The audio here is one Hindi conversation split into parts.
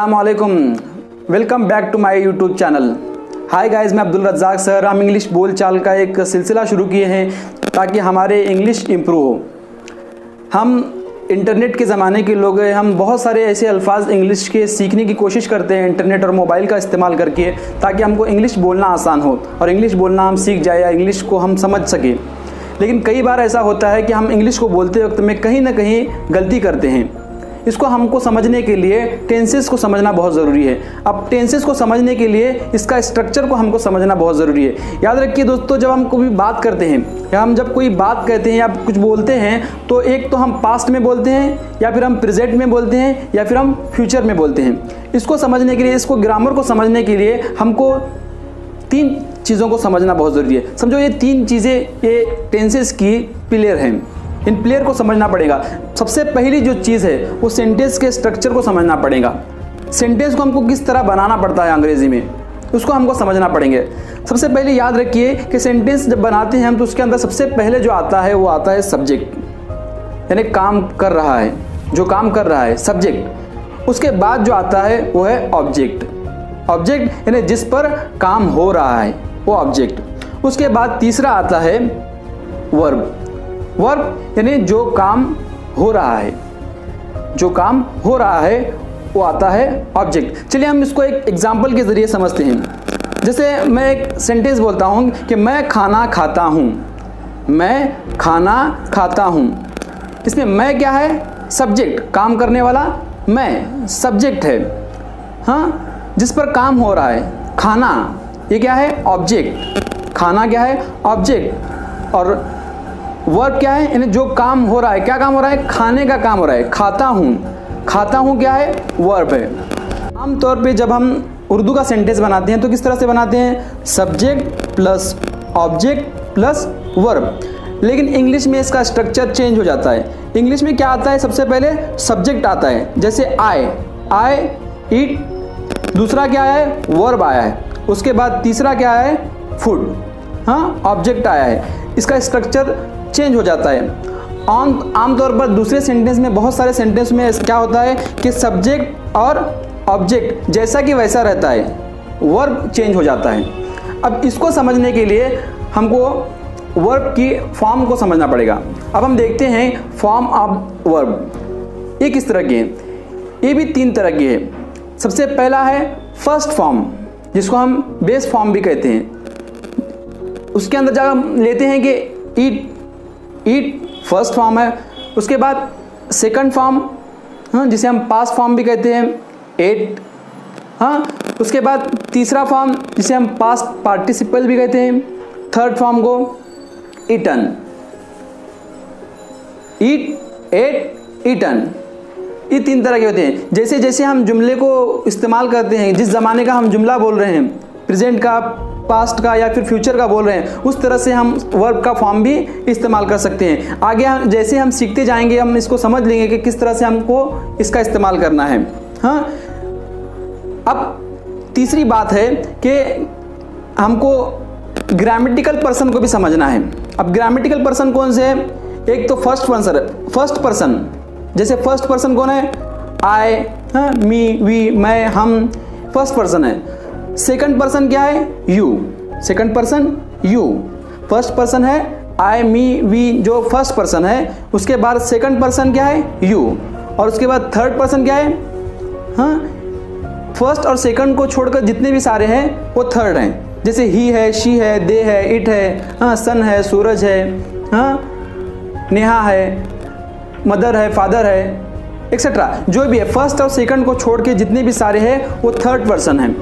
अस्सलाम वालेकुम, welcome back to my YouTube channel. Hi guys, मैं अब्दुल रज़ाक सर। हम इंग्लिश बोल चाल का एक सिलसिला शुरू किए हैं ताकि हमारे इंग्लिश इम्प्रूव हो। हम इंटरनेट के ज़माने के लोग हैं, हम बहुत सारे ऐसे अल्फाज इंग्लिश के सीखने की कोशिश करते हैं इंटरनेट और मोबाइल का इस्तेमाल करके, ताकि हमको इंग्लिश बोलना आसान हो और इंग्लिश बोलना हम सीख जाए या इंग्लिश को हम समझ सकें। लेकिन कई बार ऐसा होता है कि हम इंग्लिश को बोलते वक्त में कहीं ना कहीं गलती करते हैं। इसको हमको समझने के लिए टेंसेस को समझना बहुत ज़रूरी है। अब टेंसेस को समझने के लिए इसका स्ट्रक्चर को हमको समझना बहुत ज़रूरी है। याद रखिए दोस्तों, जब हम कोई बात करते हैं या हम जब कोई बात कहते हैं या कुछ बोलते हैं, तो एक तो हम पास्ट में बोलते हैं, या फिर हम प्रेजेंट में बोलते हैं, या फिर हम फ्यूचर में बोलते हैं। इसको समझने के लिए, इसको ग्रामर को समझने के लिए हमको तीन चीज़ों को समझना बहुत ज़रूरी है। समझो, ये तीन चीज़ें ये टेंसेस की पिलर हैं। इन प्लेयर को समझना पड़ेगा। सबसे पहली जो चीज़ है वो सेंटेंस के स्ट्रक्चर को समझना पड़ेगा। सेंटेंस को हमको किस तरह बनाना पड़ता है अंग्रेज़ी में, उसको हमको समझना पड़ेंगे। सबसे पहले याद रखिए कि सेंटेंस जब बनाते हैं हम, तो उसके अंदर सबसे पहले जो आता है वो आता है सब्जेक्ट, यानी काम कर रहा है, जो काम कर रहा है सब्जेक्ट। उसके बाद जो आता है वो है ऑब्जेक्ट। ऑब्जेक्ट यानी जिस पर काम हो रहा है वो ऑब्जेक्ट। उसके बाद तीसरा आता है वर्ब। वर्ब यानी जो काम हो रहा है, जो काम हो रहा है वो आता है ऑब्जेक्ट। चलिए हम इसको एक एग्जांपल के ज़रिए समझते हैं। जैसे मैं एक सेंटेंस बोलता हूँ कि मैं खाना खाता हूँ। मैं खाना खाता हूँ, इसमें मैं क्या है? सब्जेक्ट, काम करने वाला मैं सब्जेक्ट है। हाँ, जिस पर काम हो रहा है खाना, ये क्या है? ऑब्जेक्ट। खाना क्या है? ऑब्जेक्ट। और वर्ब क्या है? यानी जो काम हो रहा है। क्या काम हो रहा है? खाने का काम हो रहा है। खाता हूँ, खाता हूँ क्या है? वर्ब है। आमतौर पे जब हम उर्दू का सेंटेंस बनाते हैं तो किस तरह से बनाते हैं? Subject plus object plus verb. लेकिन इंग्लिश में इसका स्ट्रक्चर चेंज हो जाता है। इंग्लिश में क्या आता है? सबसे पहले सब्जेक्ट आता है, जैसे आई ईट। दूसरा क्या है? वर्ब आया है। उसके बाद तीसरा क्या है? फूड। हाँ, ऑब्जेक्ट आया है। इसका स्ट्रक्चर चेंज हो जाता है। आमतौर पर दूसरे सेंटेंस में, बहुत सारे सेंटेंस में क्या होता है कि सब्जेक्ट और ऑब्जेक्ट जैसा कि वैसा रहता है, वर्ब चेंज हो जाता है। अब इसको समझने के लिए हमको वर्ब की फॉर्म को समझना पड़ेगा। अब हम देखते हैं फॉर्म ऑफ वर्ब ये किस तरह की है। ये भी तीन तरह की है। सबसे पहला है फर्स्ट फॉर्म, जिसको हम बेस फॉर्म भी कहते हैं। उसके अंदर जब हम लेते हैं कि ईट फर्स्ट फॉर्म है। उसके बाद सेकंड फॉर्म, हाँ, जिसे हम पास्ट फॉर्म भी कहते हैं, एट। हाँ, उसके बाद तीसरा फॉर्म जिसे हम पास्ट पार्टिसिपल भी कहते हैं। थर्ड फॉर्म को ईटन। ईट, एट, ईटन, ये तीन तरह के होते हैं। जैसे जैसे हम जुमले को इस्तेमाल करते हैं, जिस ज़माने का हम जुमला बोल रहे हैं, प्रेजेंट का, पास्ट का या फिर फ्यूचर का बोल रहे हैं, उस तरह से हम वर्ब का फॉर्म भी इस्तेमाल कर सकते हैं। आगे जैसे हम सीखते जाएंगे हम इसको समझ लेंगे कि किस तरह से हमको इसका इस्तेमाल करना है। हाँ, अब तीसरी बात है कि हमको ग्रामेटिकल पर्सन को भी समझना है। अब ग्रामेटिकल पर्सन कौन से है? एक तो फर्स्ट पर्सन। जैसे फर्स्ट पर्सन कौन है? आई, हाँ, मी, वी, मैं, हम, फर्स्ट पर्सन है। सेकंड पर्सन क्या है? You. Second person you. First person है आई, मी, वी, जो फर्स्ट पर्सन है। उसके बाद सेकंड पर्सन क्या है? यू। और उसके बाद थर्ड पर्सन क्या है? हाँ, फर्स्ट और सेकंड को छोड़कर जितने भी सारे हैं वो थर्ड हैं। जैसे ही है, शी है, दे है, इट है, हाँ, सन है, सूरज है, हाँ, नेहा है, मदर है, फादर है, एक्सेट्रा। जो भी है, फर्स्ट और सेकंड को छोड़ के जितने भी सारे हैं वो थर्ड पर्सन हैं।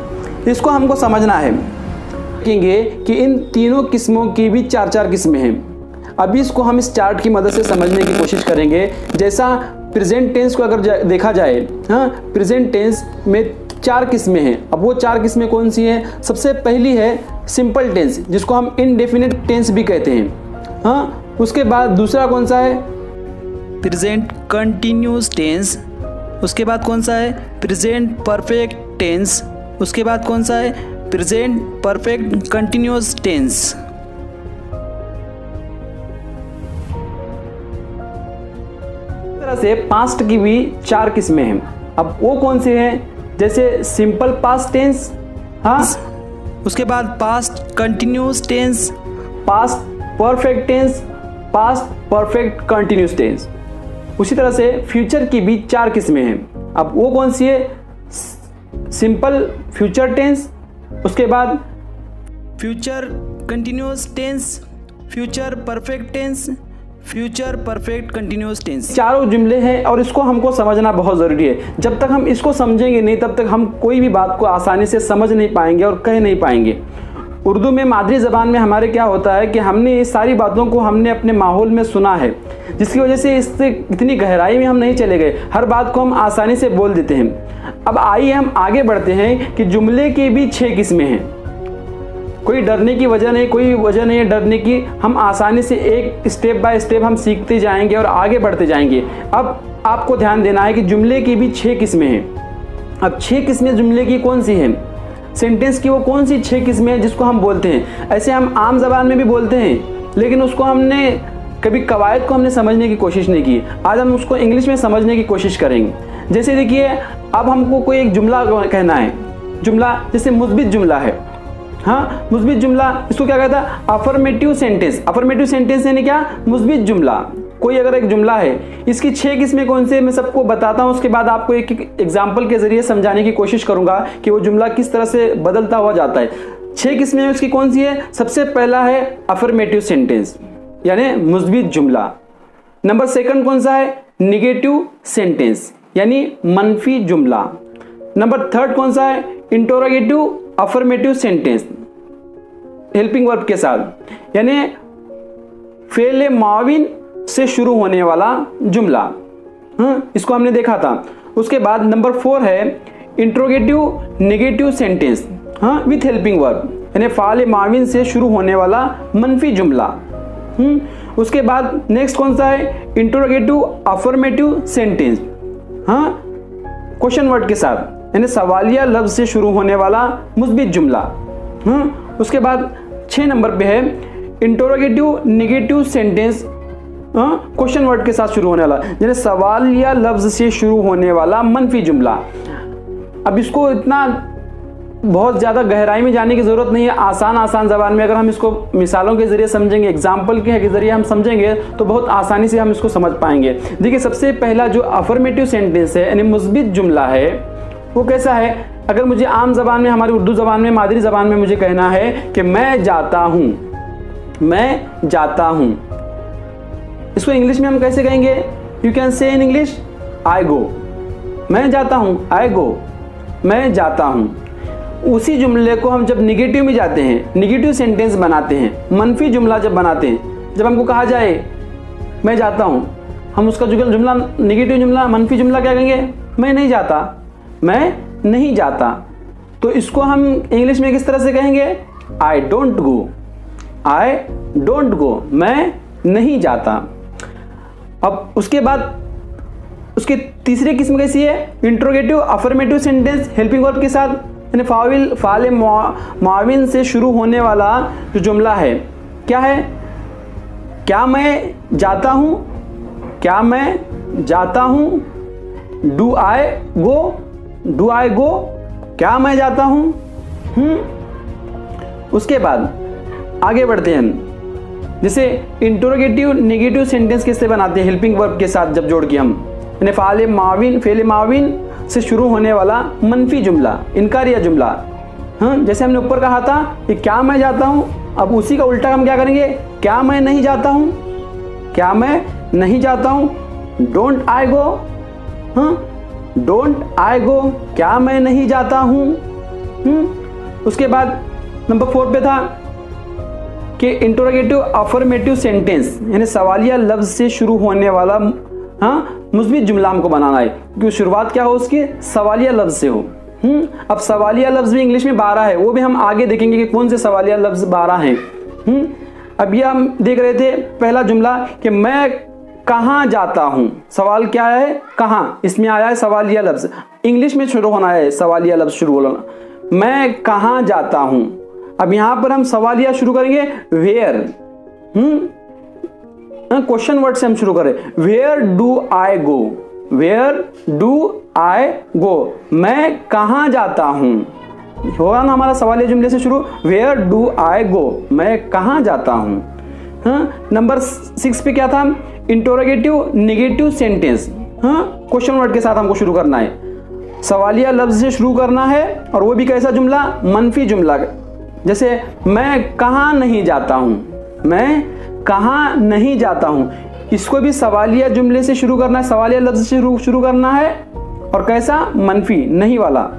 इसको हमको समझना है। देखेंगे कि इन तीनों किस्मों की भी चार चार किस्में हैं। अभी इसको हम इस चार्ट की मदद से समझने की कोशिश करेंगे। जैसा प्रेजेंट टेंस को अगर देखा जाए, हाँ, प्रेजेंट टेंस में चार किस्में हैं। अब वो चार किस्में कौन सी हैं? सबसे पहली है सिंपल टेंस, जिसको हम इनडेफिनिट टेंस भी कहते हैं। हाँ, उसके बाद दूसरा कौन सा है? Present continuous tense. उसके बाद कौन सा है? Present perfect tense. उसके बाद कौन सा है? Present perfect continuous tense. इस तरह से पास्ट की भी चार किस्में हैं। अब वो कौन से हैं? जैसे सिंपल पास्ट टेंस, हाँ, उसके बाद past continuous tense, past perfect tense, past perfect continuous tense. उसी तरह से फ्यूचर की भी 4 किस्में हैं। अब वो कौन सी है? सिंपल फ्यूचर टेंस, उसके बाद future continuous tense, future perfect tense, future perfect continuous tense. चारों जुमले हैं और इसको हमको समझना बहुत ज़रूरी है। जब तक हम इसको समझेंगे नहीं तब तक हम कोई भी बात को आसानी से समझ नहीं पाएंगे और कह नहीं पाएंगे। उर्दू में मादरी ज़बान में हमारे क्या होता है कि हमने ये सारी बातों को हमने अपने माहौल में सुना है, जिसकी वजह से इससे इतनी गहराई में हम नहीं चले गए, हर बात को हम आसानी से बोल देते हैं। अब आइए हम आगे बढ़ते हैं कि जुमले की भी 6 किस्में हैं। कोई डरने की वजह नहीं, कोई वजह नहीं है डरने की। हम आसानी से एक स्टेप बाय स्टेप हम सीखते जाएंगे और आगे बढ़ते जाएंगे। अब आपको ध्यान देना है कि जुमले की भी 6 किस्में हैं। अब 6 किस्में जुमले की कौन सी हैं? सेंटेंस की वो कौन सी 6 किस्में हैं जिसको हम बोलते हैं? ऐसे हम आम ज़बान में भी बोलते हैं, लेकिन उसको हमने कभी कवायद को हमने समझने की कोशिश नहीं की। आज हम उसको इंग्लिश में समझने की कोशिश करेंगे। जैसे देखिए, अब हमको कोई एक जुमला कहना है, जुमला जैसे मुस्बित जुमला है, हाँ, मुस्बित जुमला, इसको क्या कहता है? Affirmative sentence. अफर्मेटिव सेंटेंस यानी क्या? मुस्बित जुमला। कोई अगर एक जुमला है, इसकी 6 किस्में कौन से मैं सबको बताता हूँ, उसके बाद आपको एक एग्जाम्पल के जरिए समझाने की कोशिश करूंगा कि वो जुमला किस तरह से बदलता हुआ जाता है। 6 किस्में उसकी कौन सी है? सबसे पहला है अफर्मेटिव सेंटेंस यानी मुस्बित जुमला। नंबर 2 कौन सा है? निगेटिव सेंटेंस यानी मनफी जुमला। नंबर 3 कौन सा है? Interrogative affirmative sentence helping verb के साथ यानी फेले माविन से शुरू होने वाला जुमला, इसको हमने देखा था। उसके बाद नंबर 4 है interrogative negative sentence with helping verb यानी फाले माविन से शुरू होने वाला मनफी जुमला। उसके बाद नेक्स्ट कौन सा है? Interrogative affirmative sentence question word के साथ यानी सवालिया लफ्ज से शुरू होने वाला मुस्बित जुमला। उसके बाद 6 नंबर पे है interrogative negative sentence question word के साथ शुरू होने वाला यानी सवालिया लफ्ज से शुरू होने वाला मनफी जुमला। अब इसको इतना बहुत ज़्यादा गहराई में जाने की ज़रूरत नहीं है। आसान ज़बान में अगर हम इसको मिसालों के ज़रिए समझेंगे, एग्जाम्पल के ज़रिए हम समझेंगे तो बहुत आसानी से हम इसको समझ पाएंगे। देखिए, सबसे पहला जो अफर्मेटिव सेंटेंस है यानी मुस्बित जुमला है वो कैसा है? अगर मुझे आम ज़बान में, हमारी उर्दू ज़बान में, मादरी ज़बान में मुझे कहना है कि मैं जाता हूँ, मैं जाता हूँ, इसको इंग्लिश में हम कैसे कहेंगे? You can say in English I go. मैं जाता हूँ, आई गो, मैं जाता हूँ। उसी जुमले को हम जब निगेटिव में जाते हैं, निगेटिव सेंटेंस बनाते हैं, मनफी जुमला जब बनाते हैं, जब हमको कहा जाए मैं जाता हूँ, हम उसका जुमला निगेटिव जुमला, मनफी जुमला क्या कहेंगे? मैं नहीं जाता, मैं नहीं जाता। तो इसको हम इंग्लिश में किस तरह से कहेंगे? I don't go, I don't go, मैं नहीं जाता। अब उसके बाद उसकी तीसरी किस्म कैसी है? Interrogative affirmative sentence helping verb के साथ यानी फाले माविन से शुरू होने वाला जो जुमला है क्या है? क्या मैं जाता हूँ, क्या मैं जाता हूँ, do I go, do I गो, क्या मैं जाता हूँ। उसके बाद आगे बढ़ते हैं, जैसे इंटरोगेटिव नेगेटिव सेंटेंस किससे बनाते हैं? हेल्पिंग वर्ब के साथ जब जोड़ के हम यानी फाले माविन से शुरू होने वाला मनफी जुमला, इनकारिया जुमला। जैसे हमने ऊपर कहा था कि क्या मैं जाता हूँ, अब उसी का उल्टा हम क्या करेंगे? क्या मैं नहीं जाता हूँ, क्या मैं नहीं जाता हूँ, don't I go, don't I गो, क्या मैं नहीं जाता हूँ। उसके बाद नंबर 4 पे था कि इंटरोगेटिव अफर्मेटिव सेंटेंस यानी सवालिया लफ्ज से शुरू होने वाला मुस्बित जुमला हमको बनाना है, क्योंकि शुरुआत क्या हो उसकी? सवालिया लफ्ज से हो। अब सवालिया लफ्ज भी इंग्लिश में 12 है, वो भी हम आगे देखेंगे कि कौन से सवालिया लफ्ज 12 हैं। अब ये हम देख रहे थे पहला जुमला कि मैं कहाँ जाता हूँ। सवाल क्या है? कहाँ, इसमें आया है सवालिया लफ्ज, इंग्लिश में शुरू होना है सवालिया लफ्ज शुरू होना, मैं कहाँ जाता हूँ। अब यहाँ पर हम सवालिया शुरू करेंगे वेयर, क्वेश्चन वर्ड से हम शुरू करें, where do I go, where do I go, मैं कहाँ जाता हूँ। होगा ना हमारा सवाल ये जुमले से शुरू, वेयर डू आई गो, मैं कहाँ जाता हूँ। हाँ, नंबर 6 पे क्या था, इंटरोगेटिव नेगेटिव सेंटेंस। हाँ, क्वेश्चन वर्ड के साथ हमको शुरू करना है, सवालिया लफ्ज से शुरू करना है, और वो भी कैसा जुमला, मनफी जुमला। जैसे मैं कहाँ नहीं जाता हूँ, मैं कहाँ नहीं जाता हूँ, इसको भी सवालिया जुमले से शुरू करना है, सवालिया लफ्ज से शुरू करना है, और कैसा, मनफी नहीं वाला।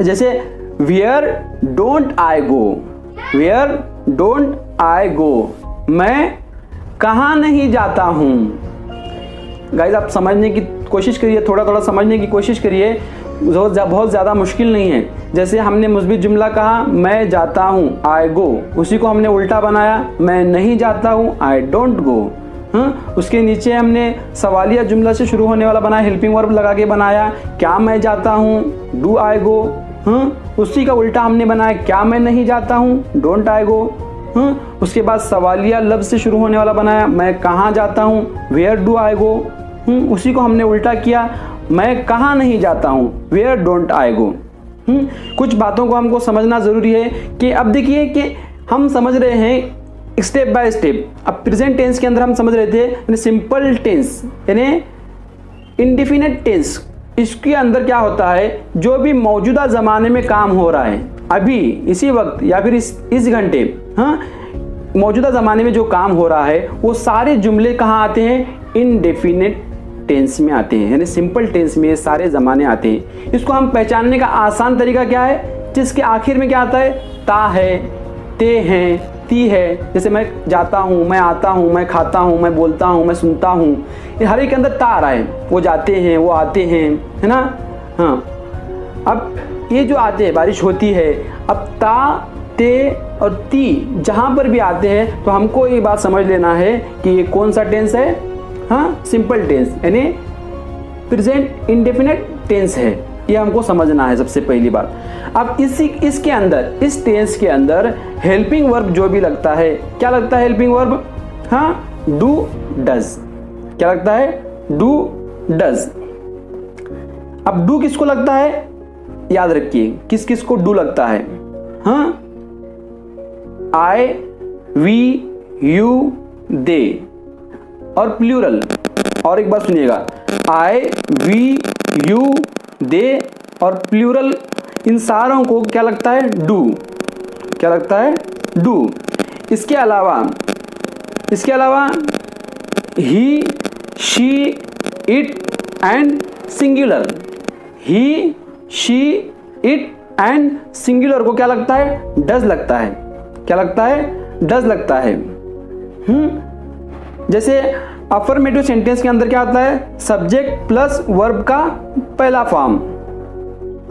जैसे where don't I go, where don't I go, मैं कहाँ नहीं जाता हूँ। गाइस आप समझने की कोशिश करिए, थोड़ा थोड़ा समझने की कोशिश करिए, बहुत ज़्यादा मुश्किल नहीं है। जैसे हमने मुस्बित जुमला कहा, मैं जाता हूँ, आई गो, उसी को हमने उल्टा बनाया, मैं नहीं जाता हूँ, आई डोंट गो। हाँ, उसके नीचे हमने सवालिया जुमला से शुरू होने वाला बनाया, हेल्पिंग वर्ब लगा के बनाया, क्या मैं जाता हूँ, डू आई गो। हाँ, उसी का उल्टा हमने बनाया, क्या मैं नहीं जाता हूँ, डोंट आई गो। हाँ, उसके बाद सवालिया लफ्ज से शुरू होने वाला बनाया, मैं कहाँ जाता हूँ, वेयर डू आई गो। उसी को हमने उल्टा किया, मैं कहाँ नहीं जाता हूँ, वेयर डोंट आई गो। कुछ बातों को हमको समझना ज़रूरी है कि अब देखिए कि हम समझ रहे हैं स्टेप बाय स्टेप। अब प्रेजेंट टेंस के अंदर हम समझ रहे थे यानी सिंपल टेंस यानी इंडेफिनिट टेंस, इसके अंदर क्या होता है, जो भी मौजूदा ज़माने में काम हो रहा है अभी इसी वक्त या फिर इस घंटे, हाँ, मौजूदा ज़माने में जो काम हो रहा है वो सारे जुमले कहाँ आते हैं, इनडेफिनिट टेंस में आते हैं, यानी सिंपल टेंस में सारे ज़माने आते हैं। इसको हम पहचानने का आसान तरीका क्या है, जिसके आखिर में क्या आता है, ता है, ते हैं, ती है। जैसे मैं जाता हूँ, मैं आता हूँ, मैं खाता हूँ, मैं बोलता हूँ, मैं सुनता हूँ, ये हर एक के अंदर ता आ रहा है, वो जाते हैं, वो आते हैं, है ना। हाँ, अब ये जो आते हैं, बारिश होती है, अब ता, ते और ती जहाँ पर भी आते हैं तो हमको ये बात समझ लेना है कि ये कौन सा टेंस है, हाँ, सिंपल टेंस यानी प्रेजेंट इंडेफिनिट टेंस है, ये हमको समझना है सबसे पहली बात। अब इसके अंदर, इस टेंस के अंदर हेल्पिंग वर्ब जो भी लगता है, क्या लगता है हेल्पिंग वर्ब, हाँ, डू डज। क्या लगता है, डू डज। अब डू किसको लगता है, याद रखिए किस किस को डू लगता है, हाँ, आई, वी, यू, दे और प्लूरल। और एक बार सुनिएगा, आई, वी, यू, दे और प्लूरल, इन सारों को क्या लगता है, डू। क्या लगता है, डू। इसके अलावा he, she, it and singular, he, she, it and singular को क्या लगता है, डज लगता है। क्या लगता है, डज लगता है। जैसे अफर्मेटिव सेंटेंस के अंदर क्या होता है, सब्जेक्ट प्लस वर्ब का पहला फॉर्म।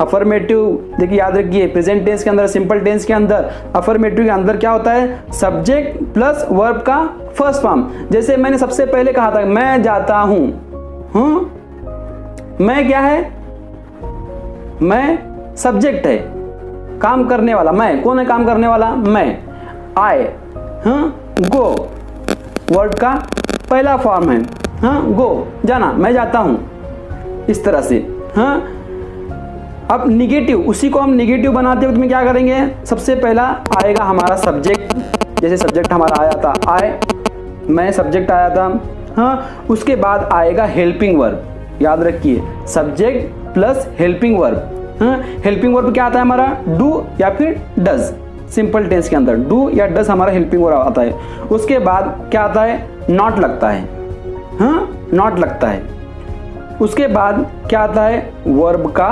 अफर्मेटिव देखिए याद रखिए, प्रेजेंट टेंस के अंदर, सिंपल टेंस के अंदर, अफर्मेटिव के अंदर क्या होता है, सब्जेक्ट प्लस वर्ब का फर्स्ट फॉर्म। जैसे मैंने सबसे पहले कहा था, मैं जाता हूं, मैं क्या है, मैं सब्जेक्ट है, काम करने वाला। मैं कौन है, काम करने वाला, मैं। आई, गो वर्ड का पहला फॉर्म है, गो, जाना, मैं जाता हूं, इस तरह से। अब निगेटिव, उसी को हम निगेटिव बनाते हुए क्या करेंगे, सबसे पहला आएगा हमारा सब्जेक्ट। जैसे सब्जेक्ट हमारा आया था, आए, मैं सब्जेक्ट आया था, उसके बाद आएगा हेल्पिंग वर्ब। याद रखिए, subject plus helping verb. Helping verb क्या आता है हमारा, डू या फिर डज। सिंपल टेंस के अंदर डू या डज हमारा हेल्पिंग वर्ब आता है। उसके बाद क्या आता है, नॉट लगता है, नॉट लगता है। उसके बाद क्या आता है, वर्ब का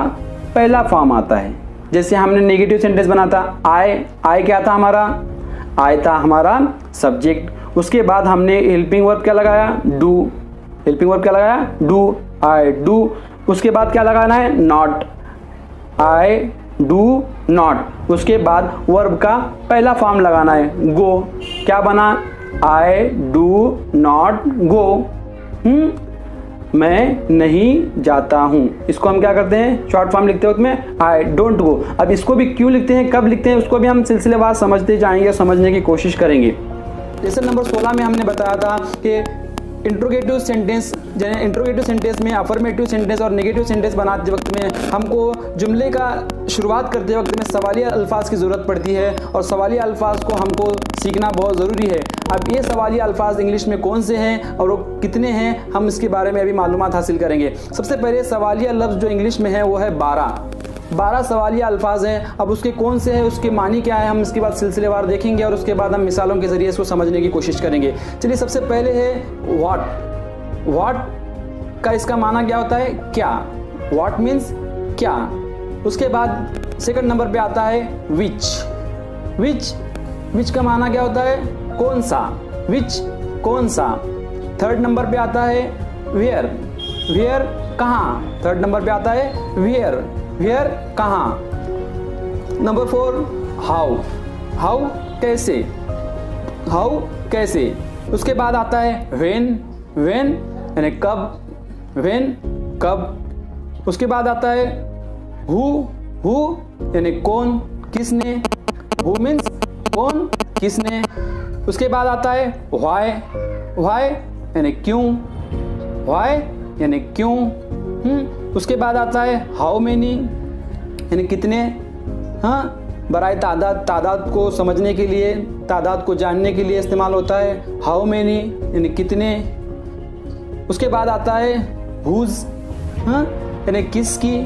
पहला फॉर्म आता है। जैसे हमने नेगेटिव सेंटेंस बना था, आए क्या था हमारा, आए था हमारा सब्जेक्ट। उसके बाद हमने हेल्पिंग वर्ब क्या लगाया, डू। हेल्पिंग वर्ब क्या लगाया, डू, आई डू। उसके बाद क्या लगाना है, नॉट, आई डू नॉट। उसके बाद वर्ब का पहला फॉर्म लगाना है, गो। क्या बना, आई डू नॉट गो। मैं नहीं जाता हूं। इसको हम क्या करते हैं, शॉर्ट फॉर्म लिखते वक्त में आई डोंट गो। अब इसको भी क्यों लिखते हैं, कब लिखते हैं, उसको भी हम सिलसिलेवार समझते जाएंगे, समझने की कोशिश करेंगे। लेसन नंबर 16 में हमने बताया था कि इंट्रोगेटिव सेंटेंस में अफर्मेटिव सेंटेंस और नेगेटिव सेंटेंस बनाते वक्त में हमको जुमले का शुरुआत करते वक्त में सवालिया अल्फाज की ज़रूरत पड़ती है और सवालिया अल्फाज को हमको सीखना बहुत ज़रूरी है। अब ये सवालिया अल्फाज इंग्लिश में कौन से हैं और वो कितने हैं, हम इसके बारे में अभी मालूमात हासिल करेंगे। सबसे पहले सवालिया लफ्ज़ जो इंग्लिश में है वो है 12 सवालिया अल्फाज हैं। अब उसके कौन से हैं, उसके मानी क्या है, हम इसके बाद सिलसिलेवार देखेंगे और उसके बाद हम मिसालों के ज़रिए इसको समझने की कोशिश करेंगे। चलिए सबसे पहले है व्हाट का इसका माना क्या होता है, क्या। व्हाट मीन्स क्या। उसके बाद सेकंड नंबर पे आता है विच का माना क्या होता है, कौन सा, विच कौन सा। थर्ड नंबर पे आता है वेयर कहाँ। थर्ड नंबर पे आता है वेयर कहाँ। नंबर 4 हाउ कैसे। उसके बाद आता है व्हेन यानी कब। उसके बाद आता है हु यानी कौन, किसने। हु मीन्स कौन, किसने। उसके बाद आता है व्हाई यानी क्यों। उसके बाद आता है हाउ मेनी यानी कितने। हाँ, बराए तादाद को समझने के लिए, तादाद को जानने के लिए इस्तेमाल होता है हाउ मेनी यानी कितने। उसके बाद आता है हुज, हाँ यानी किसकी।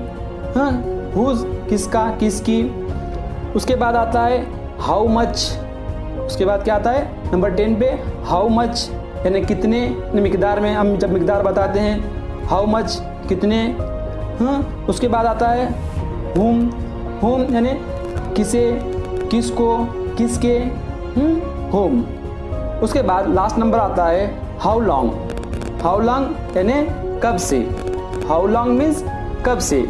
हाँ, हुज किसका, किसकी। उसके बाद आता है हाउ मच। उसके बाद क्या आता है नंबर 10 पे हाउ मच यानी कितने, मिकदार में हम जब मिकदार बताते हैं हाउ मच कितने। हाँ, उसके बाद आता है होम यानी किसे, किसको, किसके। होम। उसके बाद लास्ट नंबर आता है हाउ लॉन्ग यानी कब से। हाउ लॉन्ग मीन्स कब से।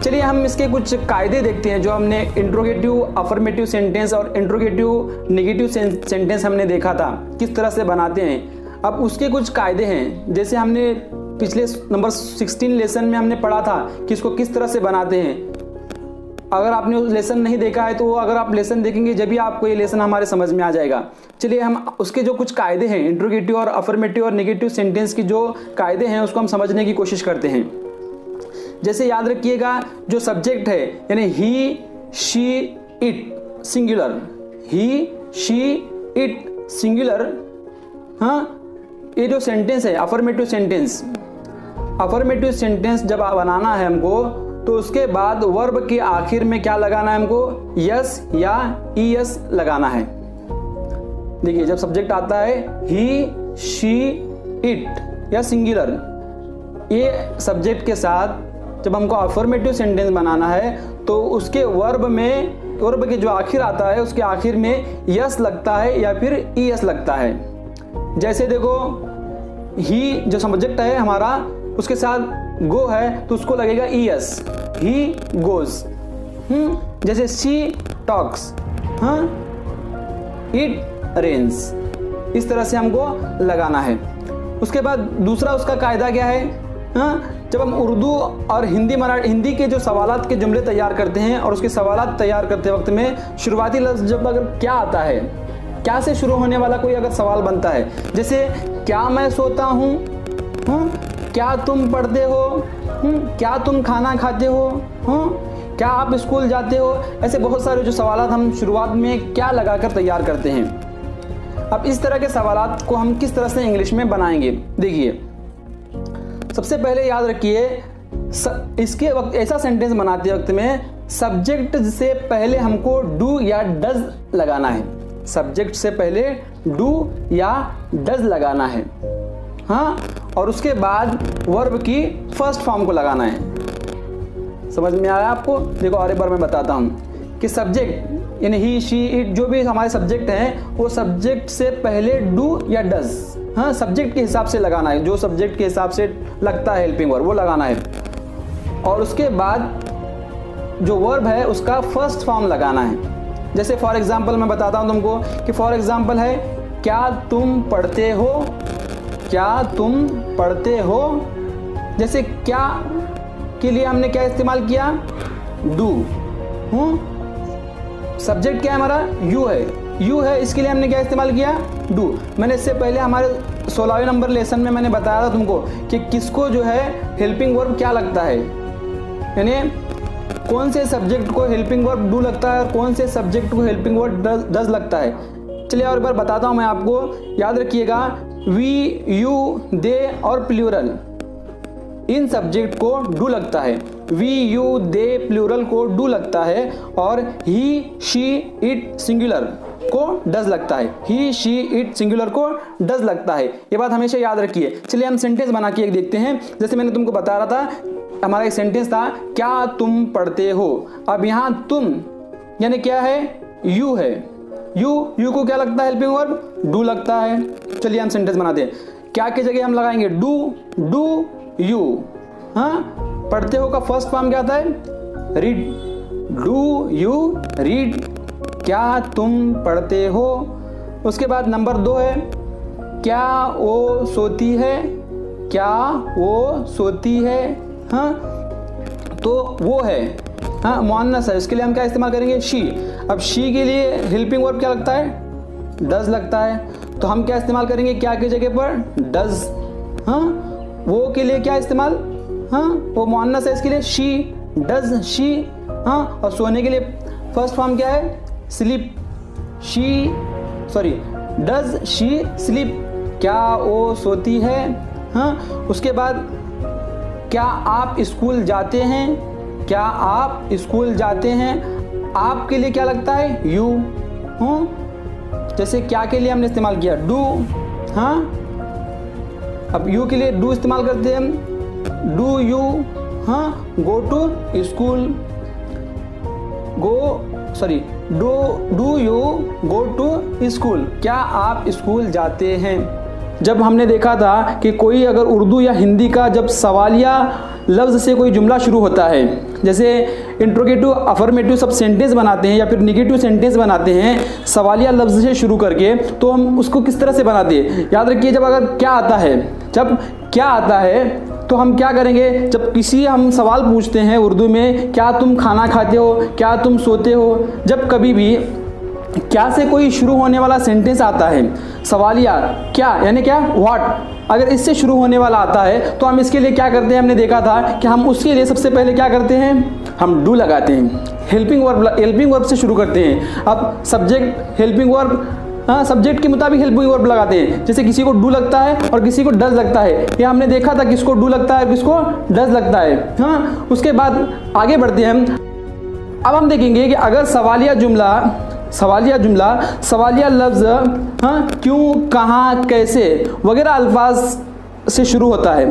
चलिए हम इसके कुछ कायदे देखते हैं जो हमने इंट्रोगेटिव अफर्मेटिव सेंटेंस और इंट्रोगेटिव नेगेटिव सेंटेंस हमने देखा था किस तरह से बनाते हैं। अब उसके कुछ कायदे हैं, जैसे हमने पिछले नंबर 16 लेसन में हमने पढ़ा था कि इसको किस तरह से बनाते हैं। अगर आपने उस लेसन नहीं देखा है तो अगर आप लेसन देखेंगे जब भी आपको ये लेसन हमारे समझ में आ जाएगा। चलिए हम उसके जो कुछ कायदे हैं इंट्रोगेटिव और अफर्मेटिव और नेगेटिव सेंटेंस की जो कायदे हैं उसको हम समझने की कोशिश करते हैं। जैसे याद रखिएगा जो सब्जेक्ट है यानी he she it singular, he she it singular. हाँ, ये जो सेंटेंस है अफर्मेटिव सेंटेंस जब बनाना है हमको तो उसके बाद वर्ब के आखिर में क्या लगाना है हमको, यस या ईएस लगाना है। देखिए जब सब्जेक्ट आता है ही शी इट या सिंगुलर, ये सब्जेक्ट के साथ जब हमको अफर्मेटिव सेंटेंस बनाना है तो उसके वर्ब के जो आखिर आता है उसके आखिर में यस लगता है या फिर ईएस लगता है। जैसे देखो ही जो सब्जेक्ट है हमारा उसके साथ गो है तो उसको लगेगा ईएस, ही गोज। जैसे शी टॉक्स, हाँ इट रेन्स, इस तरह से हमको लगाना है। उसके बाद दूसरा उसका कायदा क्या है, हाँ जब हम उर्दू और हिंदी के जो सवालात के जुमले तैयार करते हैं और उसके सवालात तैयार करते वक्त में शुरुआती लफ्ज़ जब अगर क्या आता है, क्या से शुरू होने वाला कोई अगर सवाल बनता है, जैसे क्या मैं सोता हूँ, क्या तुम पढ़ते हो, क्या तुम खाना खाते हो, क्या आप स्कूल जाते हो, ऐसे बहुत सारे जो सवालात हम शुरुआत में क्या लगाकर तैयार करते हैं। अब इस तरह के सवालात को हम किस तरह से इंग्लिश में बनाएंगे, देखिए सबसे पहले याद रखिए इसके वक्त ऐसा सेंटेंस बनाते वक्त में सब्जेक्ट से पहले हमको डू या डज लगाना है। सब्जेक्ट से पहले डू या डज लगाना है, हाँ, और उसके बाद वर्ब की फर्स्ट फॉर्म को लगाना है। समझ में आया आपको? देखो और एक बार मैं बताता हूँ कि सब्जेक्ट यानी ही शी इट जो भी हमारे सब्जेक्ट हैं वो सब्जेक्ट से पहले डू या डज, हाँ सब्जेक्ट के हिसाब से लगाना है, जो सब्जेक्ट के हिसाब से लगता है हेल्पिंग वर्ब वो लगाना है। और उसके बाद जो वर्ब है उसका फर्स्ट फॉर्म लगाना है। जैसे फॉर एग्जांपल मैं बताता हूँ तुमको कि फॉर एग्जांपल है क्या तुम पढ़ते हो, क्या तुम पढ़ते हो। जैसे क्या के लिए हमने क्या इस्तेमाल किया, डू। सब्जेक्ट क्या है हमारा, यू है, इसके लिए हमने क्या इस्तेमाल किया, डू। मैंने इससे पहले हमारे 16वें नंबर लेसन में मैंने बताया था तुमको कि किसको जो है हेल्पिंग वर्ब क्या लगता है, यानी कौन से सब्जेक्ट को हेल्पिंग वर्ब डू लगता है और कौन से सब्जेक्ट को हेल्पिंग वर्ब डज लगता है। चलिए और एक बार बताता हूँ मैं आपको, याद रखिएगा। वी, यू, दे और प्लूरल, इन सब्जेक्ट को डू लगता है। वी, यू, दे प्लूरल को डू लगता है और ही, शी, इट सिंगुलर को डज लगता है। ही, शी, इट सिंगुलर को डज लगता है। ये बात हमेशा याद रखिए। चलिए हम सेंटेंस बना के एक देखते हैं। जैसे मैंने तुमको बता रहा था, हमारा एक सेंटेंस था, क्या तुम पढ़ते हो। अब यहाँ तुम यानी क्या है, यू है। यू को क्या लगता है हेल्पिंग वर्ब, डू लगता है। चलिए हम सेंटेंस बनाते हैं। क्या की जगह हम लगाएंगे डू यू। हाँ, पढ़ते हो का फर्स्ट फॉर्म क्या आता है, रीड। डू यू रीड, क्या तुम पढ़ते हो। उसके बाद नंबर 2 है, क्या वो सोती है। क्या वो सोती है। हाँ, तो वो है, हाँ मुअन्नस है, इसके लिए हम क्या इस्तेमाल करेंगे, शी। अब शी के लिए हेल्पिंग वर्ब क्या लगता है, डज लगता है। तो हम क्या इस्तेमाल करेंगे, क्या की जगह पर डज। हाँ, वो के लिए क्या इस्तेमाल, हाँ वो मुअन्नस है, इसके लिए शी, डज शी। हाँ, और सोने के लिए फर्स्ट फॉर्म क्या है, स्लीप। डज शी स्लीप, क्या वो सोती है। हाँ, उसके बाद क्या आप स्कूल जाते हैं। क्या आप स्कूल जाते हैं, आप के लिए क्या लगता है, यू। जैसे क्या के लिए हमने इस्तेमाल किया, डू। हाँ, अब यू के लिए डू इस्तेमाल करते हैं हम, डू यू हाँ go to school, do you go to school, क्या आप स्कूल जाते हैं। जब हमने देखा था कि कोई अगर उर्दू या हिंदी का जब सवालिया लफ्ज़ से कोई जुमला शुरू होता है, जैसे इंट्रोगेटिव अफर्मेटिव सब सेंटेंस बनाते हैं या फिर निगेटिव सेंटेंस बनाते हैं सवालिया लफ्ज़ से शुरू करके, तो हम उसको किस तरह से बनाते हैं। याद रखिए, जब अगर क्या आता है तो हम क्या करेंगे, जब किसी हम सवाल पूछते हैं उर्दू में, क्या तुम खाना खाते हो, क्या तुम सोते हो, जब कभी भी क्या से कोई शुरू होने वाला सेंटेंस आता है सवालिया, क्या यानी क्या, व्हाट, अगर इससे शुरू होने वाला आता है तो हम इसके लिए क्या करते हैं, हमने देखा था कि हम उसके लिए सबसे पहले क्या करते हैं, हम डू लगाते हैं, हेल्पिंग वर्ब से शुरू करते हैं। अब सब्जेक्ट हेल्पिंग वर्ब, हाँ सब्जेक्ट के मुताबिक हेल्पिंग वर्ब लगाते हैं। जैसे किसी को डू लगता है और किसी को डज लगता है, ये हमने देखा था किसको डू लगता है किसको डज लगता है। हाँ, उसके बाद आगे बढ़ते हैं हम। अब हम देखेंगे कि अगर सवालिया लफ्ज़ हाँ क्यों, कहाँ, कैसे वगैरह अल्फाज से शुरू होता है,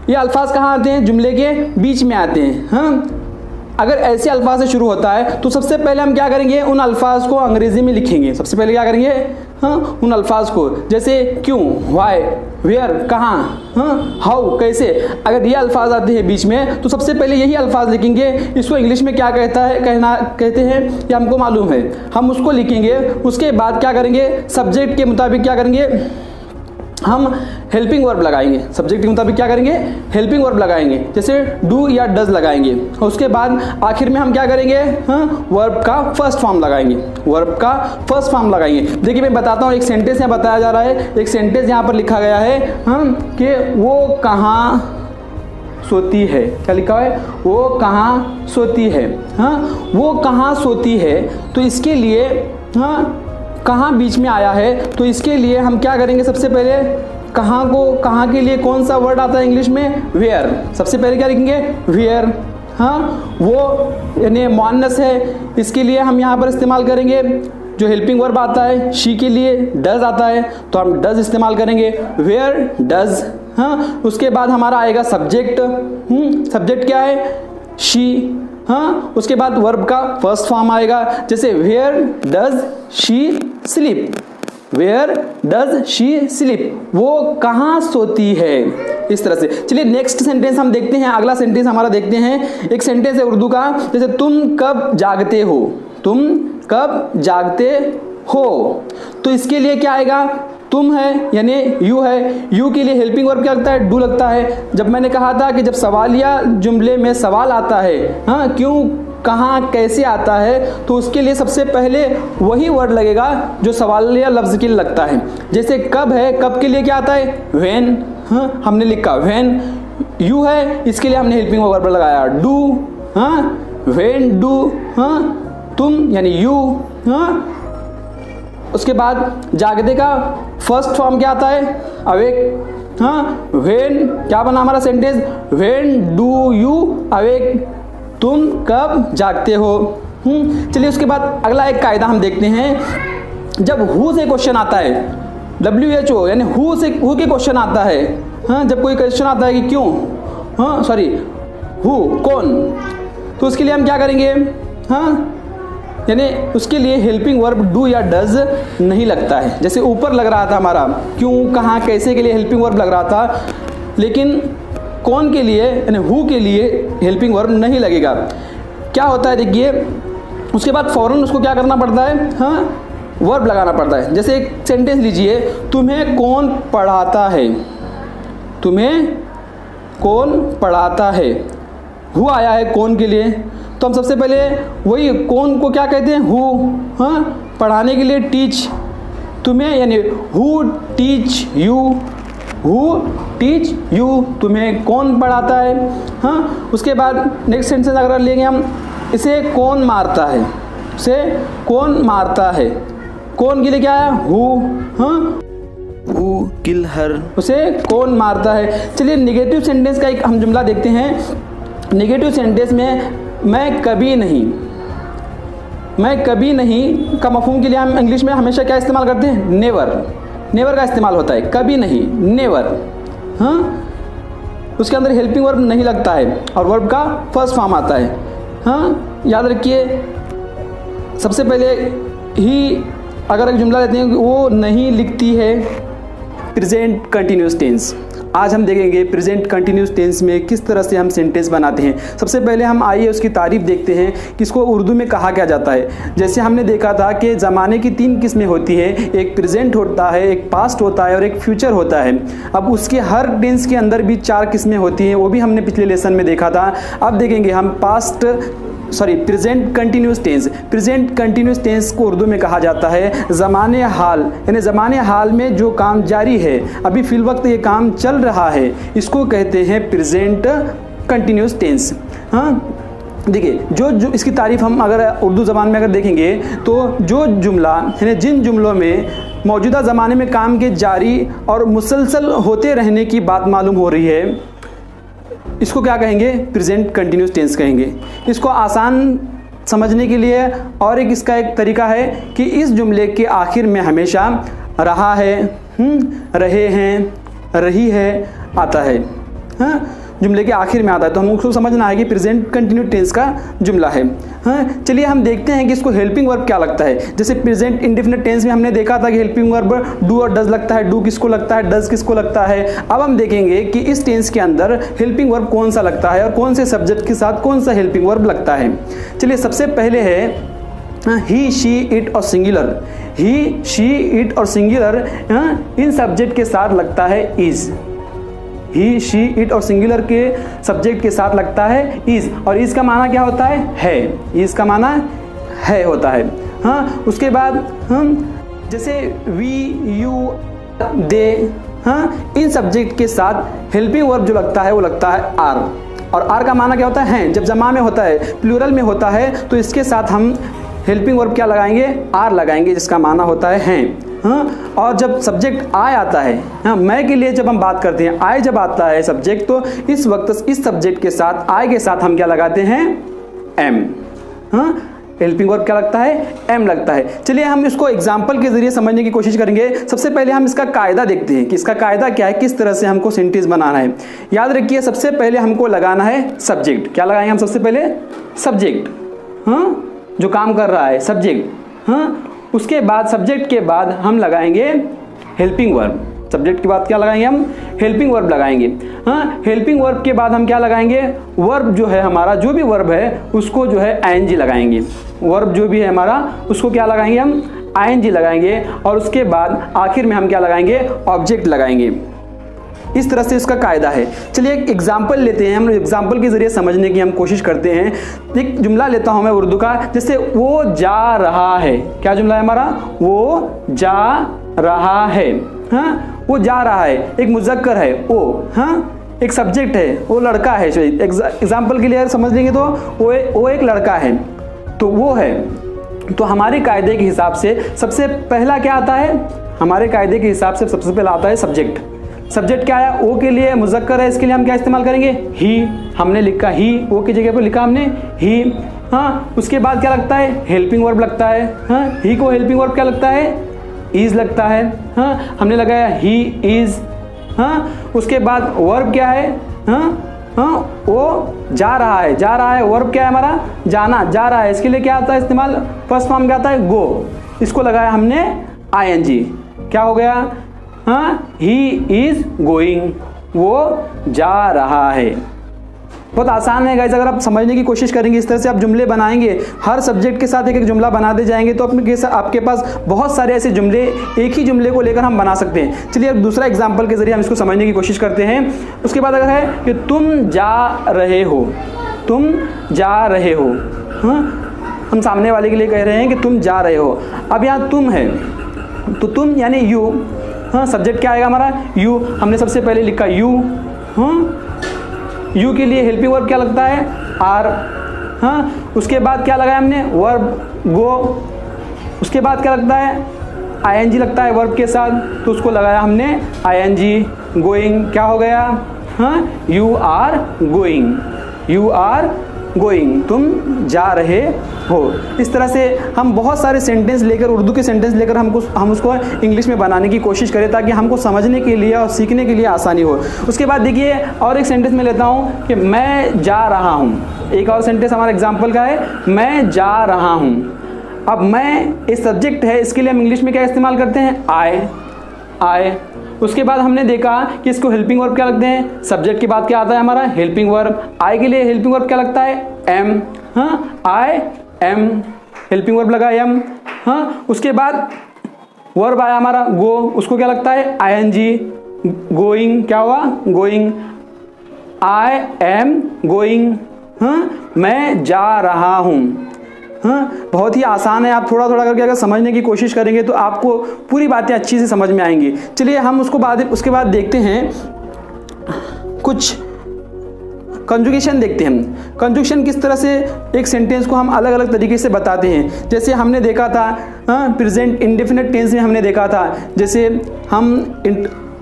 ये अल्फाज कहाँ आते हैं, जुमले के बीच में आते हैं। हाँ, अगर ऐसे अल्फाज से शुरू होता है तो सबसे पहले हम क्या करेंगे, उन अल्फाज को अंग्रेजी में लिखेंगे। सबसे पहले क्या करेंगे, हाँ उन अल्फाज को, जैसे क्यों, वाई, वेयर, कहाँ, हाँ हाउ, कैसे, अगर ये अल्फाज आते हैं बीच में तो सबसे पहले यही अल्फाज लिखेंगे। इसको इंग्लिश में क्या कहते हैं ये हमको मालूम है, हम उसको लिखेंगे। उसके बाद क्या करेंगे, सब्जेक्ट के मुताबिक क्या करेंगे, हम हेल्पिंग वर्ब लगाएंगे। सब्जेक्ट के मुताबिक क्या करेंगे, हेल्पिंग वर्ब लगाएंगे, जैसे डू या डज लगाएंगे। उसके बाद आखिर में हम क्या करेंगे, हाँ वर्ब का फर्स्ट फॉर्म लगाएंगे। देखिए मैं बताता हूँ, एक सेंटेंस यहाँ बताया जा रहा है, एक सेंटेंस यहाँ पर लिखा गया है हाँ कि वो कहाँ सोती है। क्या लिखा है, वो कहाँ सोती है। हाँ, वो कहाँ सोती है, तो इसके लिए हाँ कहाँ बीच में आया है, तो इसके लिए हम क्या करेंगे, सबसे पहले कहाँ के लिए कौन सा वर्ड आता है इंग्लिश में, वेयर। सबसे पहले क्या लिखेंगे, वेयर। हाँ, वो यानी मुअन्नस है, इसके लिए हम यहाँ पर इस्तेमाल करेंगे जो हेल्पिंग वर्ब आता है। शी के लिए डज आता है तो हम डज इस्तेमाल करेंगे, वेयर डज। हाँ, उसके बाद हमारा आएगा सब्जेक्ट। सब्जेक्ट क्या है, शी। हाँ, उसके बाद वर्ब का फर्स्ट फॉर्म आएगा, जैसे where does she sleep, where does she sleep, वो कहाँ सोती है। इस तरह से चलिए नेक्स्ट सेंटेंस हम देखते हैं। अगला सेंटेंस हमारा देखते हैं, एक सेंटेंस है उर्दू का, जैसे तुम कब जागते हो, तुम कब जागते हो, तो इसके लिए क्या आएगा, तुम है यानी यू है, यू के लिए हेल्पिंग वर्ब क्या लगता है, डू लगता है। जब मैंने कहा था कि जब सवालिया जुमले में सवाल आता है, हाँ क्यों, कहाँ कैसे आता है, तो उसके लिए सबसे पहले वही वर्ड लगेगा जो सवाल या लफ्ज़ के लिए लगता है। जैसे कब है, कब के लिए क्या आता है, व्हेन। हाँ, हमने लिखा व्हेन। यू है, इसके लिए हमने हेल्पिंग वर्ब लगाया डू। हाँ, व्हेन डू। हाँ, तुम यानी यू। हाँ, उसके बाद जागते का फर्स्ट फॉर्म क्या आता है, अवेक। हाँ, व्हेन क्या बना हमारा sentence, when do you awake, तुम कब जागते हो। चलिए उसके बाद अगला एक कायदा हम देखते हैं। जब हु से क्वेश्चन आता है, WHO यानी हु के क्वेश्चन आता है। हाँ, जब कोई क्वेश्चन आता है कि क्यों, हाँ सॉरी हु कौन, तो उसके लिए हम क्या करेंगे, हाँ यानी उसके लिए हेल्पिंग वर्ब डू या डज नहीं लगता है। जैसे ऊपर लग रहा था हमारा क्यों, कहाँ, कैसे के लिए हेल्पिंग वर्ब लग रहा था, लेकिन कौन के लिए यानी हु के लिए हेल्पिंग वर्ब नहीं लगेगा। क्या होता है देखिए, उसके बाद फ़ौरन उसको क्या करना पड़ता है, हाँ वर्ब लगाना पड़ता है। जैसे एक सेंटेंस लीजिए, तुम्हें कौन पढ़ाता है, तुम्हें कौन पढ़ाता है। हु आया है कौन के लिए, तो हम सबसे पहले वही कौन को क्या कहते हैं, हु। हाँ, पढ़ाने के लिए टीच, तुम्हें यानी who teach you, who teach you, तुम्हें कौन पढ़ाता है। हाँ, उसके बाद नेक्स्ट सेंटेंस अगर लेंगे हम, इसे कौन मारता है, इसे कौन मारता है, कौन के लिए क्या है, हु। हाँ, हु किल हर, उसे कौन मारता है। चलिए नेगेटिव सेंटेंस का एक हम जुमला देखते हैं। नेगेटिव सेंटेंस में मैं कभी नहीं, मैं कभी नहीं का मफहूम के लिए हम इंग्लिश में हमेशा क्या इस्तेमाल करते हैं, नेवर। नेवर का इस्तेमाल होता है, कभी नहीं, नेवर। हाँ, उसके अंदर हेल्पिंग वर्ब नहीं लगता है और वर्ब का फर्स्ट फॉर्म आता है। हाँ, याद रखिए सबसे पहले ही अगर एक जुमला लेते हैं कि वो नहीं लिखती है। Present continuous tense. आज हम देखेंगे प्रेजेंट कंटिन्यूस टेंस में किस तरह से हम सेंटेंस बनाते हैं। सबसे पहले हम आइए उसकी तारीफ देखते हैं कि इसको उर्दू में कहा क्या जाता है। जैसे हमने देखा था कि ज़माने की 3 किस्में होती है, एक प्रेजेंट होता है, एक पास्ट होता है और एक फ्यूचर होता है। अब उसके हर टेंस के अंदर भी 4 किस्में होती हैं, वो भी हमने पिछले लेसन में देखा था। अब देखेंगे हम present continuous tense. Present continuous tense को उर्दू में कहा जाता है ज़माने हाल, यानी ज़माने हाल में जो काम जारी है, अभी फिल वक्त ये काम चल रहा है, इसको कहते हैं प्रेजेंट कंटिन्यूस टेंस। हाँ, देखिए जो इसकी तारीफ हम अगर उर्दू ज़बान में अगर देखेंगे तो जो जुमला यानी जिन जुमलों में मौजूदा ज़माने में काम के जारी और मुसलसल होते रहने की बात मालूम हो रही है, इसको क्या कहेंगे, प्रेजेंट कंटिन्यूस टेंस कहेंगे। इसको आसान समझने के लिए और एक इसका एक तरीका है कि इस जुमले के आखिर में हमेशा रहा है, रहे हैं, रही है आता है। हाँ, जुमले के आखिर में आता है, तो हम उसको समझना है कि प्रेजेंट कंटिन्यूस टेंस का जुमला है। हाँ, चलिए हम देखते हैं कि इसको हेल्पिंग वर्ब क्या लगता है। जैसे प्रेजेंट इंडेफिनिट टेंस में हमने देखा था कि हेल्पिंग वर्ब डू और डज लगता है, डू किसको लगता है, डज किसको लगता है। अब हम देखेंगे कि इस टेंस के अंदर हेल्पिंग वर्ब कौन सा लगता है और कौन से सब्जेक्ट के साथ कौन सा हेल्पिंग वर्ब लगता है। चलिए सबसे पहले है ही, शी, इट और सिंगुलर। ही, शी, इट और सिंगुलर इन सब्जेक्ट के साथ लगता है इज। ही, शी, इट और सिंगुलर के सब्जेक्ट के साथ लगता है इज, और इज का माना क्या होता है, इज का माना है होता है। हाँ, उसके बाद जैसे वी, यू, दे, हाँ इन सब्जेक्ट के साथ हेल्पिंग वर्ब जो लगता है वो लगता है आर, और आर का माना क्या होता है, जब जमा में होता है, प्लूरल में होता है, तो इसके साथ हम हेल्पिंग वर्ब क्या लगाएंगे, आर लगाएंगे, जिसका माना होता है हैं। हाँ, और जब सब्जेक्ट आय आता है, हाँ मैं के लिए जब हम बात करते हैं, आय जब आता है सब्जेक्ट, तो इस वक्त इस सब्जेक्ट के साथ आय के साथ हम क्या लगाते हैं, एम। हाँ, हेल्पिंग वर्ब क्या लगता है, एम लगता है। चलिए हम इसको एग्जाम्पल के जरिए समझने की कोशिश करेंगे। सबसे पहले हम इसका कायदा देखते हैं कि इसका कायदा क्या है, किस तरह से हमको सेंटेंस बनाना है। याद रखिए सबसे पहले हमको लगाना है सब्जेक्ट। क्या लगाएंगे हम सबसे पहले, सब्जेक्ट। हाँ, जो काम कर रहा है सब्जेक्ट। हाँ, उसके बाद सब्जेक्ट के बाद हम लगाएंगे हेल्पिंग वर्ब। सब्जेक्ट के बाद क्या लगाएंगे हम, हेल्पिंग वर्ब लगाएंगे। हाँ, हेल्पिंग वर्ब के बाद हम क्या लगाएंगे, वर्ब जो है हमारा, जो भी वर्ब है उसको जो है आईएनजी लगाएंगे। वर्ब जो भी है हमारा उसको क्या लगाएंगे हम, आईएनजी लगाएंगे, और उसके बाद आखिर में हम क्या लगाएंगे, ऑब्जेक्ट लगाएंगे। इस तरह से उसका कायदा है। चलिए एक एग्जाम्पल लेते हैं, हम एग्जाम्पल के जरिए समझने की हम कोशिश करते हैं। एक जुमला लेता हूं मैं उर्दू का, जैसे वो जा रहा है। क्या जुमला है हमारा? वो जा रहा है। हाँ, वो जा रहा है, एक मुज़क्कर है वो, हाँ, एक सब्जेक्ट है, वो लड़का है। एग्जाम्पल के लिए समझ लेंगे तो वो एक लड़का है, तो वो है। तो हमारे कायदे के हिसाब से सबसे पहला क्या आता है? हमारे कायदे के हिसाब से सबसे पहला आता है सब्जेक्ट। सब्जेक्ट क्या है? ओ के लिए मुज़क्कर है, इसके लिए हम क्या इस्तेमाल करेंगे? ही। हमने लिखा ही, ओ की जगह पर लिखा हमने ही। हाँ, उसके बाद क्या लगता है? हेल्पिंग वर्ब लगता है। हाँ, ही को हेल्पिंग वर्ब क्या लगता है? इज लगता है। हाँ, हमने लगाया ही इज। हाँ, उसके बाद वर्ब क्या है? हाँ, वो जा रहा है। जा रहा है वर्ब क्या है हमारा? जाना, जा रहा है। इसके लिए क्या आता है इस्तेमाल? फर्स्ट फॉर्म क्या आता है? गो। इसको लगाया हमने आईएनजी। क्या हो गया? हाँ, ही इज गोइंग, वो जा रहा है। बहुत आसान है गाइस, अगर आप समझने की कोशिश करेंगे, इस तरह से आप जुमले बनाएंगे, हर सब्जेक्ट के साथ एक एक जुमला बनाते जाएंगे, तो आपके पास बहुत सारे ऐसे जुमले, एक ही जुमले को लेकर हम बना सकते हैं। चलिए अब दूसरा एग्जाम्पल के जरिए हम इसको समझने की कोशिश करते हैं। उसके बाद अगर है कि तुम जा रहे हो, तुम जा रहे हो। हाँ, हम सामने वाले के लिए कह रहे हैं कि तुम जा रहे हो। अब यहाँ तुम है, तो तुम यानी यू। हाँ, सब्जेक्ट क्या आएगा हमारा? यू। हमने सबसे पहले लिखा यू। हाँ, यू के लिए हेल्पिंग वर्ब क्या लगता है? आर। हाँ, उसके बाद क्या लगाया हमने? वर्ब गो। उसके बाद क्या लगता है? आईएनजी लगता है वर्ब के साथ, तो उसको लगाया हमने आईएनजी। गोइंग क्या हो गया? हाँ, you are going, you are going, तुम जा रहे हो। इस तरह से हम बहुत सारे सेंटेंस लेकर, उर्दू के सेंटेंस लेकर हम उसको इंग्लिश में बनाने की कोशिश करें, ताकि हमको समझने के लिए और सीखने के लिए आसानी हो। उसके बाद देखिए और एक सेंटेंस में लेता हूँ कि मैं जा रहा हूँ। एक और सेंटेंस हमारा एग्जाम्पल का है, मैं जा रहा हूँ। अब मैं एक सब्जेक्ट है, इसके लिए हम इंग्लिश में क्या इस्तेमाल करते हैं? आई। उसके बाद हमने देखा कि इसको हेल्पिंग वर्ब क्या लगते हैं? सब्जेक्ट के बाद क्या आता है हमारा? Helping verb. आई के लिए हेल्पिंग वर्ब क्या लगता है? एम। हाँ, आई एम, हेल्पिंग वर्ब लगा एम। हाँ, उसके बाद वर्ब आया हमारा गो, उसको क्या लगता है? आईएनजी। गोइंग क्या हुआ? Going, I am going. हाँ, मैं जा रहा हूँ। हाँ, बहुत ही आसान है। आप थोड़ा थोड़ा करके अगर समझने की कोशिश करेंगे तो आपको पूरी बातें अच्छी से समझ में आएंगी। चलिए हम उसके बाद देखते हैं, कुछ कंजुगेशन देखते हैं। कंजुगेशन किस तरह से एक सेंटेंस को हम अलग अलग तरीके से बताते हैं। जैसे हमने देखा था प्रेजेंट इंडेफिनिट टेंस में हमने देखा था, जैसे हम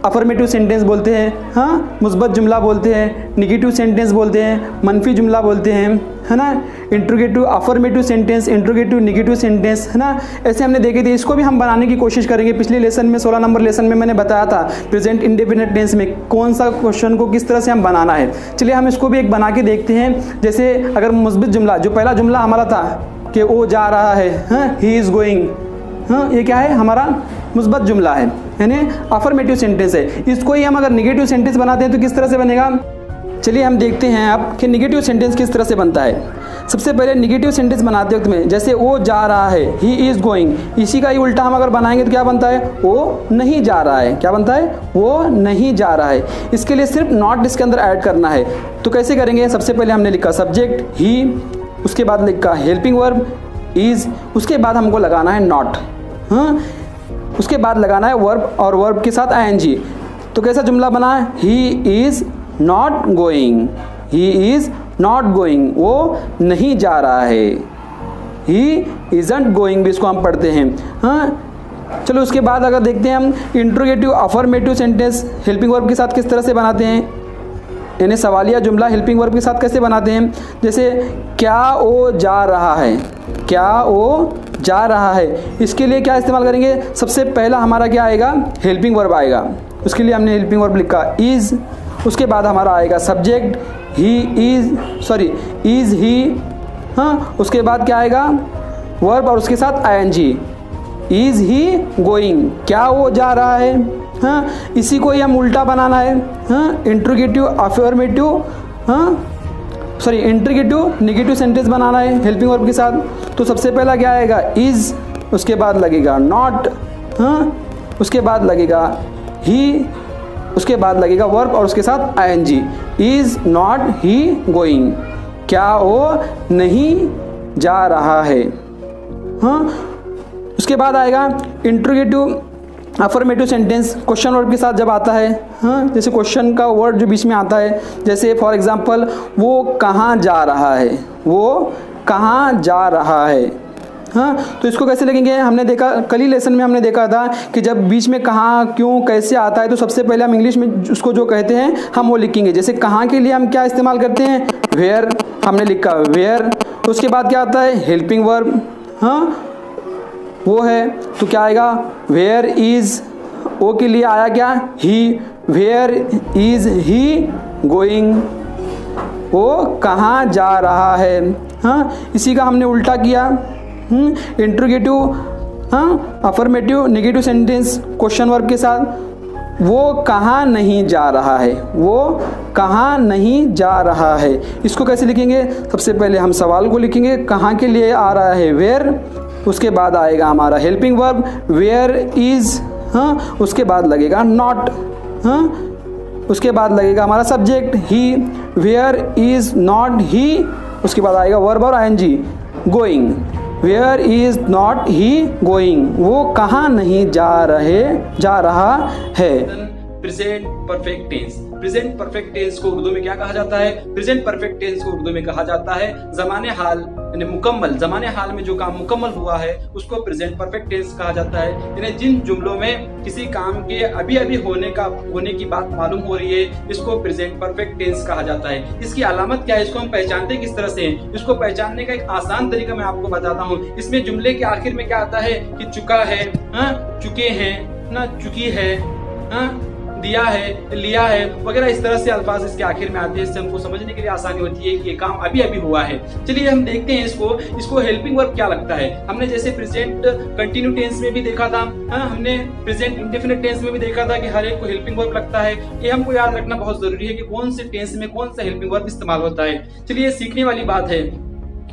अफर्मेटिव सेंटेंस बोलते हैं, हाँ, मुस्बत जुमला बोलते हैं, निगेटिव सेंटेंस बोलते हैं, मनफी जुमला बोलते हैं, है ना, interrogative affirmative sentence, interrogative negative sentence, है ना। ऐसे हमने देखे थे, इसको भी हम बनाने की कोशिश करेंगे। पिछले लेसन में 16 नंबर लेसन में मैंने बताया था प्रेजेंट इंडेफिनिट टेंस में कौन सा क्वेश्चन को किस तरह से हम बनाना है। चलिए हम इसको भी एक बना के देखते हैं। जैसे अगर मुस्बित जुमला, जो पहला जुमला हमारा था कि वो जा रहा है, हाँ, ही इज़ गोइंग, हाँ, ये क्या है हमारा? मुस्बत जुमला है, यानी अफर्मेटिव सेंटेंस है। इसको ही हम अगर निगेटिव सेंटेंस बनाते हैं तो किस तरह से बनेगा? चलिए हम देखते हैं अब कि निगेटिव सेंटेंस किस तरह से बनता है। सबसे पहले निगेटिव सेंटेंस बनाते वक्त में, जैसे वो जा रहा है, ही इज़ गोइंग, इसी का ही उल्टा हम अगर बनाएंगे तो क्या बनता है? वो नहीं जा रहा है। क्या बनता है? वो नहीं जा रहा है। इसके लिए सिर्फ नॉट इसके अंदर ऐड करना है। तो कैसे करेंगे? सबसे पहले हमने लिखा सब्जेक्ट ही, उसके बाद लिखा हेल्पिंग वर्ब इज़, उसके बाद हमको लगाना है नॉट, हाँ, उसके बाद लगाना है वर्ब और वर्ब के साथ आईएनजी। तो कैसा जुमला बना है? He is not going, he is not going, वो नहीं जा रहा है। ही इजंट गोइंग भी इसको हम पढ़ते हैं, हाँ। चलो उसके बाद अगर देखते हैं हम interrogative affirmative sentence helping verb के साथ किस तरह से बनाते हैं, यानी सवालिया जुमला हेल्पिंग वर्ब के साथ कैसे बनाते हैं। जैसे क्या वो जा रहा है, क्या वो जा रहा है, इसके लिए क्या इस्तेमाल करेंगे? सबसे पहला हमारा क्या आएगा? हेल्पिंग वर्ब आएगा। उसके लिए हमने हेल्पिंग वर्ब लिखा इज़, उसके बाद हमारा आएगा सब्जेक्ट ही इज़ ही, हाँ, उसके बाद क्या आएगा? वर्ब और उसके साथ आईएनजी। इज़ ही गोइंग, क्या वो जा रहा है, हाँ। इसी को ही हम उल्टा बनाना है, हाँ, इंट्रोगेटिव अफर्मेटिव, हाँ, इंट्रोगेटिव निगेटिव सेंटेंस बनाना है हेल्पिंग वर्ब के साथ। तो सबसे पहला क्या आएगा? इज़, उसके बाद लगेगा नॉट, हाँ, उसके बाद लगेगा ही, उसके बाद लगेगा वर्ब और उसके साथ ING. Is not he going, क्या वो नहीं जा रहा है। हाँ, उसके बाद आएगा interrogative affirmative sentence question word के साथ जब आता है। हाँ, जैसे क्वेश्चन का वर्ड जो बीच में आता है, जैसे फॉर एग्जांपल वो कहाँ जा रहा है, वो कहाँ जा रहा है। हाँ, तो इसको कैसे लिखेंगे, हमने देखा कल ही लेसन में हमने देखा था कि जब बीच में कहाँ, क्यों, कैसे आता है तो सबसे पहले हम इंग्लिश में उसको जो कहते हैं हम वो लिखेंगे। जैसे कहाँ के लिए हम क्या इस्तेमाल करते हैं, वेयर, हमने लिखा वेयर। उसके बाद क्या आता है, हेल्पिंग वर्ब, हाँ वो है, तो क्या आएगा, वेयर इज, ओ के लिए आया क्या, ही, वेयर इज ही गोइंग, वो कहाँ जा रहा है। हाँ, इसी का हमने उल्टा किया, इंट्रोगेटिव, हाँ affirmative negative sentence question verb के साथ, वो कहाँ नहीं जा रहा है, वो कहाँ नहीं जा रहा है। इसको कैसे लिखेंगे, सबसे पहले हम सवाल को लिखेंगे, कहाँ के लिए आ रहा है, वेयर, उसके बाद आएगा हमारा हेल्पिंग वर्ब वेयर इज, हाँ उसके बाद लगेगा नॉट, हाँ उसके बाद लगेगा हमारा subject he, where is not he, उसके बाद आएगा वर्ब और ING, going, where is not he going, वो कहाँ नहीं जा रहा है। Present perfect tense, present perfect tense को उर्दू में क्या कहा जाता है, प्रेजेंट परफेक्ट टेंस को उर्दू में कहा जाता है ज़माने हाल, यानी मुकम्मल, ज़माने हाल में जो काम मुकम्मल हुआ है उसको प्रेजेंट परफेक्ट टेंस कहा जाता है। यानी जिन जुमलों में किसी काम के अभी अभी होने की बात मालूम हो रही है, इसको प्रेजेंट परफेक्ट टेंस कहा जाता है। इसकी अलामत क्या है, इसको हम पहचानते किस तरह से, इसको पहचानने का एक आसान तरीका मैं आपको बताता हूँ। इसमें जुमले के आखिर में क्या आता है कि चुका है, चुके हैं, ना चुकी है, दिया है, लिया है, वगैरह इस तरह से अल्फाज इसके आखिर में आते हैं। इससे हमको समझने के लिए आसानी होती है कि ये काम अभी अभी हुआ है। चलिए हम देखते हैं इसको हेल्पिंग वर्ब क्या लगता है। हमने जैसे प्रेजेंट कंटिन्यू टेंस में भी देखा था, हमने प्रेजेंट इंडेफिनिट टेंस में भी देखा था कि हर एक को हेल्पिंग वर्ब लगता है। ये हमको याद रखना बहुत जरूरी है कि कौन से टेंस में कौन सा हेल्पिंग वर्ब इस्तेमाल होता है। चलिए सीखने वाली बात है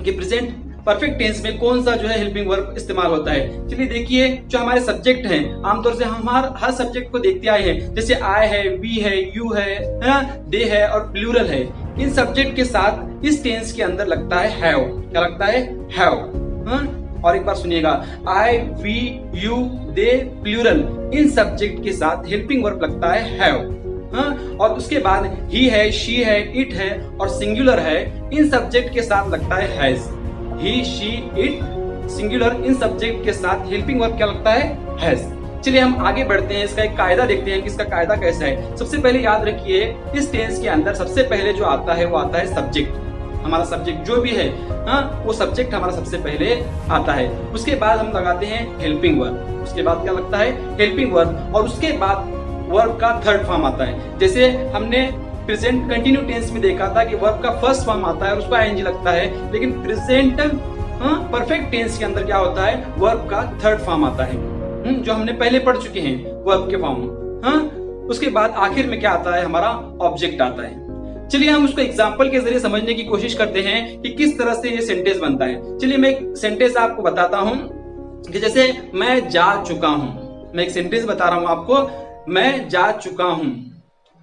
कि प्रेजेंट परफेक्ट टेंस में कौन सा जो है हेल्पिंग वर्ब इस्तेमाल होता है। चलिए देखिए, जो हमारे सब्जेक्ट हैं, आमतौर से हम हर सब्जेक्ट को देखते आए हैं, जैसे आई है, वी है, यू है, दे है और प्लूरल है। इन सब्जेक्ट के साथ इस टेंस के अंदर लगता है हैव। क्या लगता है, हैव। और एक बार सुनिएगा, I, we, you, they, plural, इन सब्जेक्ट के साथ हेल्पिंग वर्ब लगता है हैव। और उसके बाद ही है, शी है, इट है और सिंगुलर है, इन सब्जेक्ट के साथ लगता है has. He, she, it, singular, in subject के साथ हेल्पिंग वर्ब क्या लगता है, हैज। चलिए हम आगे बढ़ते हैं, इसका एक कायदा देखते हैं कि इसका कायदा कैसा है। सबसे पहले याद रखिए, इस टेंस के अंदर सबसे पहले जो आता है वो आता है सब्जेक्ट। हमारा सब्जेक्ट जो भी है, वो सब्जेक्ट हमारा सबसे पहले आता है। उसके बाद हम लगाते हैं हेल्पिंग वर्ब, उसके बाद क्या लगता है, हेल्पिंग वर्ब, और उसके बाद वर्ब का थर्ड फॉर्म आता है। जैसे हमने प्रेजेंट कंटिन्यू टेंस में देखा था कि वर्ब का फर्स्ट फॉर्म आता है और उसको आईएनजी लगता है, लेकिन प्रेजेंट परफेक्ट टेंस के अंदर क्या होता है, वर्ब का थर्ड फॉर्म आता है, जो हमने पहले पढ़ चुके हैं वर्ब के फॉर्म। उसके बाद आखिर में क्या आता है, हमारा ऑब्जेक्ट आता है। चलिए हम उसको एग्जाम्पल के जरिए समझने की कोशिश करते हैं कि किस तरह से ये सेंटेंस बनता है। चलिए मैं एक सेंटेंस आपको बताता हूँ कि जैसे मैं जा चुका हूँ, मैं एक सेंटेंस बता रहा हूँ आपको, मैं जा चुका हूँ।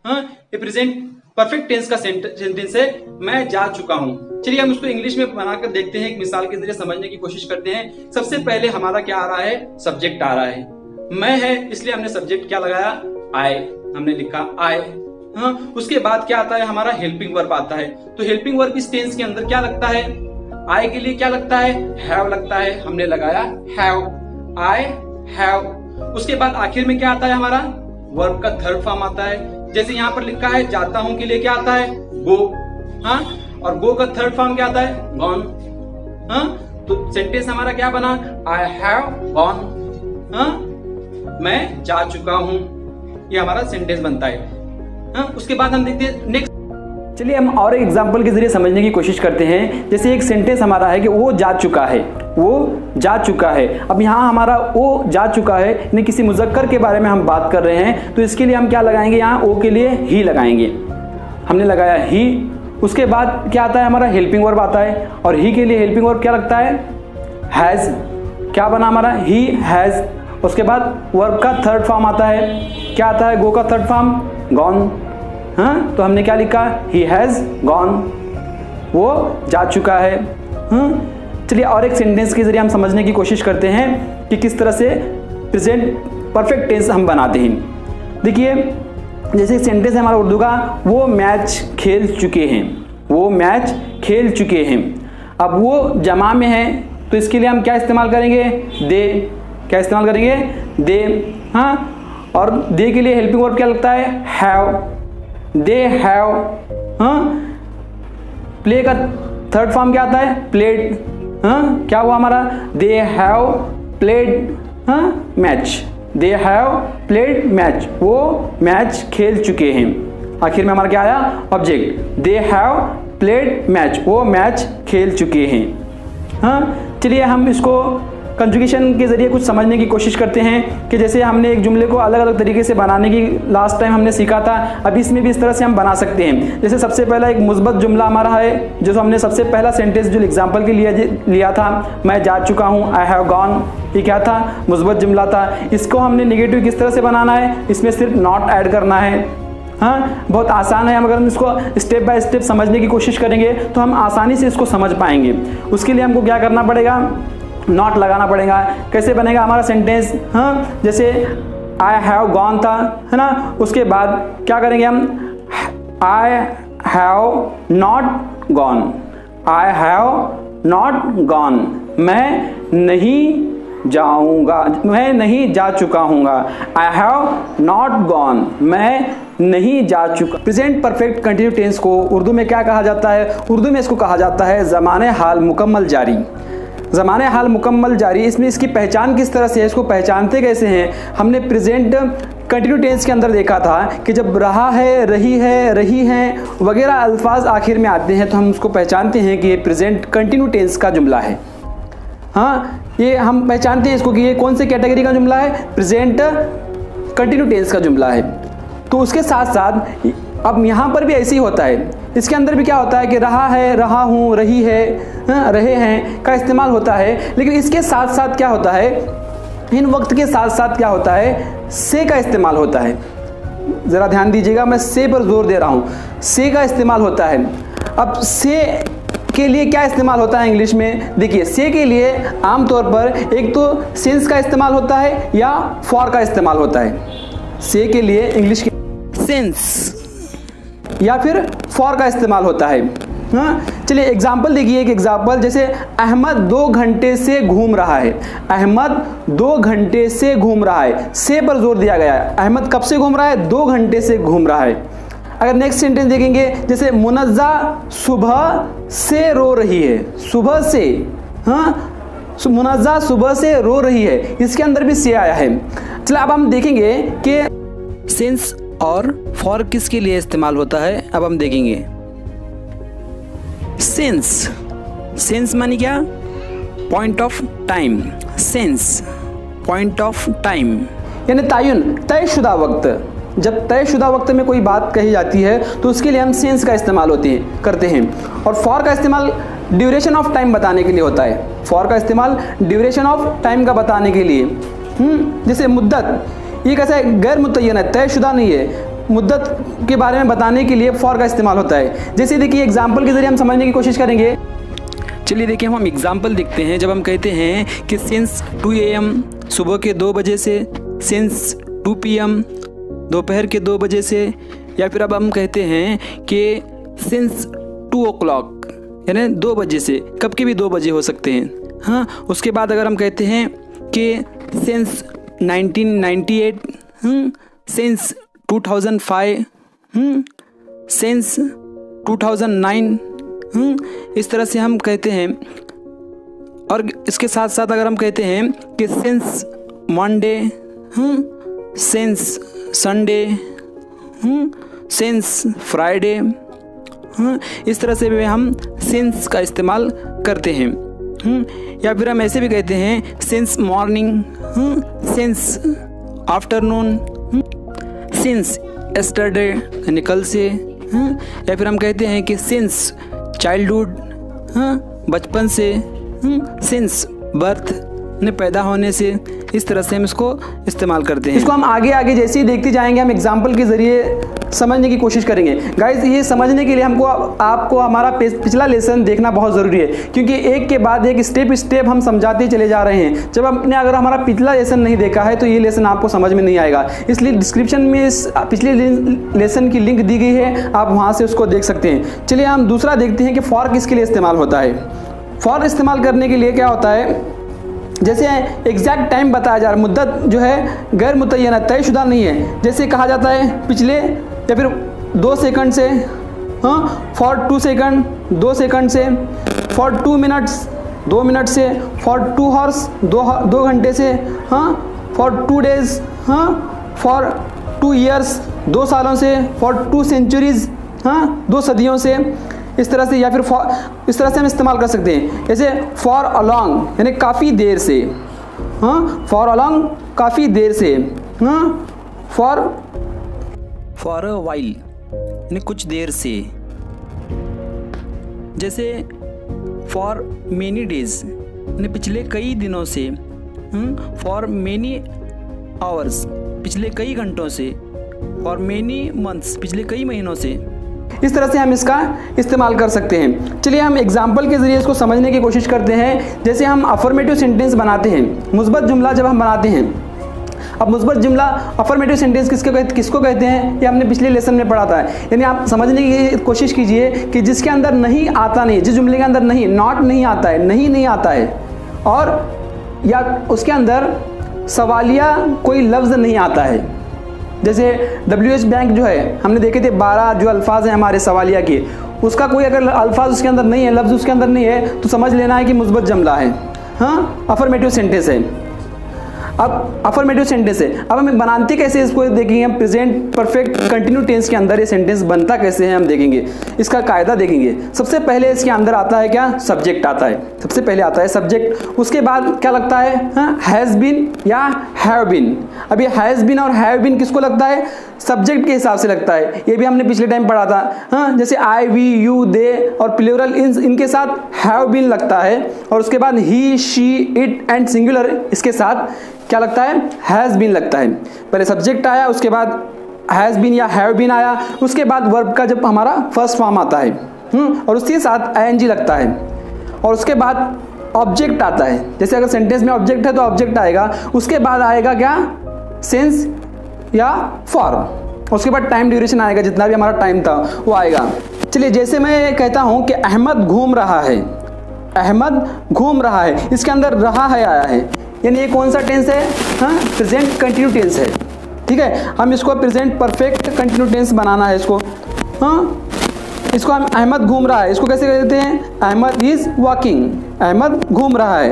ये प्रेजेंट परफेक्ट टेंस का सेंटेंस है, मैं जा चुका हूं। चलिए हम उसको इंग्लिश में बनाकर देखते हैं, एक मिसाल के जरिए समझने की कोशिश करते हैं। सबसे पहले हमारा क्या आ रहा है, सब्जेक्ट आ रहा है, मैं है, इसलिए हमने सब्जेक्ट क्या लगाया, आई, हमने लिखा आई। उसके बाद क्या आता है, हमारा हेल्पिंग वर्ब आता है। तो हेल्पिंग वर्ब इस टेंस के अंदर क्या लगता है, आई के लिए क्या लगता है, हैव लगता है, हमने लगाया हैव, आई हैव। उसके बाद आखिर में क्या आता है, हमारा वर्ब का थर्ड फॉर्म आता है। जैसे यहाँ पर लिखा है जाता हूं के लिए क्या आता है, गो, और गो का थर्ड फॉर्म क्या आता है, गॉन। तो सेंटेंस हमारा क्या बना, आई हैव गॉन, मैं जा चुका हूं, ये हमारा सेंटेंस बनता है। उसके बाद हम देखते हैं नेक्स्ट। चलिए हम और एक एग्जाम्पल के जरिए समझने की कोशिश करते हैं। जैसे एक सेंटेंस हमारा है कि वो जा चुका है, वो जा चुका है। अब यहाँ हमारा वो जा चुका है, यानी किसी मुज़क्कर के बारे में हम बात कर रहे हैं, तो इसके लिए हम क्या लगाएंगे, यहाँ ओ के लिए ही लगाएंगे, हमने लगाया ही। उसके बाद क्या आता है, हमारा हेल्पिंग वर्ब आता है, और ही के लिए हेल्पिंग वर्ब क्या लगता है, हैज़। क्या बना हमारा, ही हैज़। उसके बाद वर्ब का थर्ड फॉर्म आता है, क्या आता है, गो का थर्ड फॉर्म, गॉन। हाँ, तो हमने क्या लिखा, ही हैज़ गॉन, वो जा चुका है। चलिए और एक सेंटेंस के जरिए हम समझने की कोशिश करते हैं कि किस तरह से प्रेजेंट परफेक्ट टेंस हम बनाते हैं। देखिए जैसे सेंटेंस है हमारा उर्दू का, वो मैच खेल चुके हैं, वो मैच खेल चुके हैं। अब वो जमा में है तो इसके लिए हम क्या इस्तेमाल करेंगे, दे। क्या इस्तेमाल करेंगे, दे। हाँ, और दे के लिए हेल्पिंग वर्ब क्या लगता है, हैव। They have. हाँ, प्ले का थर्ड फॉर्म क्या आता है, प्लेड। हाँ, क्या हुआ हमारा, they have played match. They have played match, वो मैच खेल चुके हैं। आखिर में हमारा क्या आया, object, they have played match, वो मैच खेल चुके हैं। हाँ, चलिए हम इसको कंजुगेशन के जरिए कुछ समझने की कोशिश करते हैं कि जैसे हमने एक जुमले को अलग अलग तरीके से बनाने की लास्ट टाइम हमने सीखा था, अब इसमें भी इस तरह से हम बना सकते हैं। जैसे सबसे पहला एक मुस्बत जुमला हमारा है, जो हमने सबसे पहला सेंटेंस जो एग्जांपल के लिए लिया था, मैं जा चुका हूँ, आई हैव गॉन, ये क्या था, मुस्बत जुमला था। इसको हमने नेगेटिव किस तरह से बनाना है, इसमें सिर्फ नॉट ऐड करना है। हाँ, बहुत आसान है। हम अगर हम इसको स्टेप बाय स्टेप समझने की कोशिश करेंगे तो हम आसानी से इसको समझ पाएंगे। उसके लिए हमको क्या करना पड़ेगा, नॉट लगाना पड़ेगा। कैसे बनेगा हमारा सेंटेंस, हाँ, जैसे आई हैव गॉन था, है ना, उसके बाद क्या करेंगे हम, I have not gone. I have not gone, मैं नहीं जाऊंगा, मैं नहीं जा चुका हूँगा। आई हैव नॉट गॉन, मैं नहीं जा चुका। प्रेजेंट परफेक्ट कंटिन्यू टेंस को उर्दू में क्या कहा जाता है, उर्दू में इसको कहा जाता है ज़माने हाल मुकम्मल जारी। ज़माने हाल मुकम्मल जारी, इसमें इसकी पहचान किस तरह से है, इसको पहचानते कैसे हैं। हमने प्रेजेंट कंटिन्यू टेंस के अंदर देखा था कि जब रहा है, रही हैं वगैरह अल्फाज आखिर में आते हैं तो हम उसको पहचानते हैं कि ये प्रेजेंट कंटिन्यू टेंस का जुमला है। हाँ, ये हम पहचानते हैं इसको कि ये कौन से कैटेगरी का जुमला है, प्रेजेंट कंटिन्यू टेंस का जुमला है। तो उसके साथ साथ अब यहाँ पर भी ऐसे ही होता है, इसके अंदर भी क्या होता है कि रहा है, रहा हूँ, रही है, रहे हैं का इस्तेमाल होता है। लेकिन इसके साथ साथ क्या होता है, इन वक्त के साथ साथ क्या होता है, से का इस्तेमाल होता है। ज़रा ध्यान दीजिएगा, मैं से पर जोर दे रहा हूँ, से का इस्तेमाल होता है। अब से के लिए क्या इस्तेमाल होता है इंग्लिश में, देखिए से के लिए आमतौर पर एक तो सिंस का इस्तेमाल होता है या फॉर का इस्तेमाल होता है। से के लिए इंग्लिश के सिंस या फिर फॉर का इस्तेमाल होता है। हाँ, चलिए एग्जाम्पल देखिए, एक एग्जाम्पल जैसे अहमद 2 घंटे से घूम रहा है। अहमद 2 घंटे से घूम रहा है, से पर जोर दिया गया है। अहमद कब से घूम रहा है, 2 घंटे से घूम रहा है। अगर नेक्स्ट सेंटेंस देखेंगे, जैसे मुनज़्ज़ा सुबह से रो रही है, सुबह से, हाँ, मुनज़्ज़ा सुबह से रो रही है, इसके अंदर भी से आया है। चलिए अब हम देखेंगे कि सिंस और फॉर किसके लिए इस्तेमाल होता है। अब हम देखेंगे सिंस, सिंस मानी क्या, point of time. Since point of time यानी तायुन, तयशुदा वक्त। जब तयशुदा वक्त में कोई बात कही जाती है तो उसके लिए हम सिंस का इस्तेमाल करते हैं। और फॉर का इस्तेमाल ड्यूरेशन ऑफ टाइम बताने के लिए होता है। फॉर का इस्तेमाल ड्यूरेशन ऑफ टाइम का बताने के लिए। जैसे मुद्दत, ये कैसा है, गैर मुतय्यन है, तयशुदा नहीं है। मुद्दत के बारे में बताने के लिए फॉर का इस्तेमाल होता है। जैसे देखिए एग्जाम्पल के जरिए हम समझने की कोशिश करेंगे। चलिए देखिए हम एग्जाम्पल देखते हैं। जब हम कहते हैं कि सिंस 2 AM सुबह के 2 बजे से, सिंस 2 PM दोपहर के 2 बजे से, या फिर अब हम कहते हैं कि सिंस 2 o'clock यानी 2 बजे से, कब के भी 2 बजे हो सकते हैं। हाँ, उसके बाद अगर हम कहते हैं कि सिंस 1998, सिंस 2005, सिंस 2009, इस तरह से हम कहते हैं। और इसके साथ साथ अगर हम कहते हैं कि since Monday, since Sunday, since Friday, इस तरह से भी हम सिंस का इस्तेमाल करते हैं। या फिर हम ऐसे भी कहते हैं since morning, since afternoon, since yesterday यानी कल से। या फिर हम कहते हैं कि सिंस चाइल्डहुड, बचपन से, सिंस बर्थ ने पैदा होने से, इस तरह से हम इसको इस्तेमाल करते हैं। इसको हम आगे आगे जैसे ही देखते जाएंगे हम एग्जाम्पल के ज़रिए समझने की कोशिश करेंगे। गाइज ये समझने के लिए हमको आपको हमारा पिछला लेसन देखना बहुत ज़रूरी है, क्योंकि एक के बाद एक स्टेप हम समझाते चले जा रहे हैं। जब आपने अगर हमारा पिछला लेसन नहीं देखा है तो ये लेसन आपको समझ में नहीं आएगा। इसलिए डिस्क्रिप्शन में इस पिछले लेसन की लिंक दी गई है, आप वहाँ से उसको देख सकते हैं। चलिए हम दूसरा देखते हैं कि फॉर किसके लिए इस्तेमाल होता है। फॉर इस्तेमाल करने के लिए क्या होता है, जैसे एग्जैक्ट टाइम बताया जा रहा है, मुद्दत जो है गैर मुतय्यना तयशुदा नहीं है। जैसे कहा जाता है पिछले या फिर 2 सेकंड से, हाँ, फॉर 2 सेकंड 2 सेकंड से, फॉर 2 मिनट्स 2 मिनट से, फॉर 2 हॉर्स 2 घंटे से, हाँ, फॉर 2 डेज, हाँ, फॉर 2 ईयर्स 2 सालों से, फॉर 2 सेंचुरीज, हाँ, 2 सदियों से, इस तरह से। या फिर इस तरह से हम इस्तेमाल कर सकते हैं, जैसे फॉर अलॉन्ग यानी काफ़ी देर से, हाँ, फॉर अलॉन्ग काफ़ी देर से, हाँ, फॉर अ वाइल यानी कुछ देर से। जैसे फॉर मेनी डेज यानी पिछले कई दिनों से, फॉर मेनी आवर्स पिछले कई घंटों से, फॉर मेनी मंथ्स पिछले कई महीनों से। इस तरह से हम इसका इस्तेमाल कर सकते हैं। चलिए हम एग्जाम्पल के ज़रिए इसको समझने की कोशिश करते हैं। जैसे हम अफर्मेटिव सेंटेंस बनाते हैं, मुस्बत जुमला जब हम बनाते हैं। अब मुस्बत जुमला अफर्मेटिव सेंटेंस किसको कहते हैं, ये हमने पिछले लेसन में पढ़ा था। यानी आप समझने की कोशिश कीजिए कि जिसके अंदर नहीं आता नहीं, जिस जुमले के अंदर नहीं, नॉट नहीं आता है, नहीं आता है, और या उसके अंदर सवालिया कोई लफ्ज़ नहीं आता है। जैसे WH बैंक जो है, हमने देखे थे 12 जो अल्फाज हैं हमारे सवालिया के, उसका कोई अगर अल्फाज उसके अंदर नहीं है, लफ्ज़ उसके अंदर नहीं है, तो समझ लेना है कि मुस्बत जुमला है, हाँ, अफर्मेटिव सेंटेंस है। अब अफर्मेटिव सेंटेंस है, अब हमें बनाते कैसे इसको देखेंगे हम। प्रेजेंट परफेक्ट कंटिन्यू टेंस के अंदर ये सेंटेंस बनता कैसे है हम देखेंगे, इसका कायदा देखेंगे। सबसे पहले इसके अंदर आता है क्या, सब्जेक्ट आता है। सबसे पहले आता है सब्जेक्ट, उसके बाद क्या लगता है, हाँ, हैज़ बीन या हैव बीन। अब ये हैज़ बीन और हैव बीन किसको लगता है, सब्जेक्ट के हिसाब से लगता है। ये भी हमने पिछले टाइम पढ़ा था, हाँ, जैसे आई, वी, यू, दे और प्लूरल इनके साथ हैव बीन लगता है, और उसके बाद ही, शी, इट एंड सिंगुलर इसके साथ क्या लगता है, हैज़ बीन लगता है। पहले सब्जेक्ट आया, उसके बाद हैज़ बीन या हैव बीन आया, उसके बाद वर्ब का जब हमारा फर्स्ट फॉर्म आता है, और उसके साथ ING लगता है, और उसके बाद ऑब्जेक्ट आता है। जैसे अगर सेंटेंस में ऑब्जेक्ट है तो ऑब्जेक्ट आएगा, उसके बाद आएगा क्या, सेंस या फॉर, उसके बाद टाइम ड्यूरेशन आएगा, जितना भी हमारा टाइम था वो आएगा। चलिए जैसे मैं कहता हूँ कि अहमद घूम रहा है, अहमद घूम रहा है, इसके अंदर रहा है आया है, यानी ये कौन सा टेंस है, हाँ, प्रेजेंट कंटिन्यू टेंस है। ठीक है, हम इसको प्रेजेंट परफेक्ट कंटिन्यू टेंस बनाना है इसको, हाँ। इसको हम अहमद घूम रहा है, इसको कैसे कहते हैं, अहमद इज़ वॉकिंग, अहमद घूम रहा है।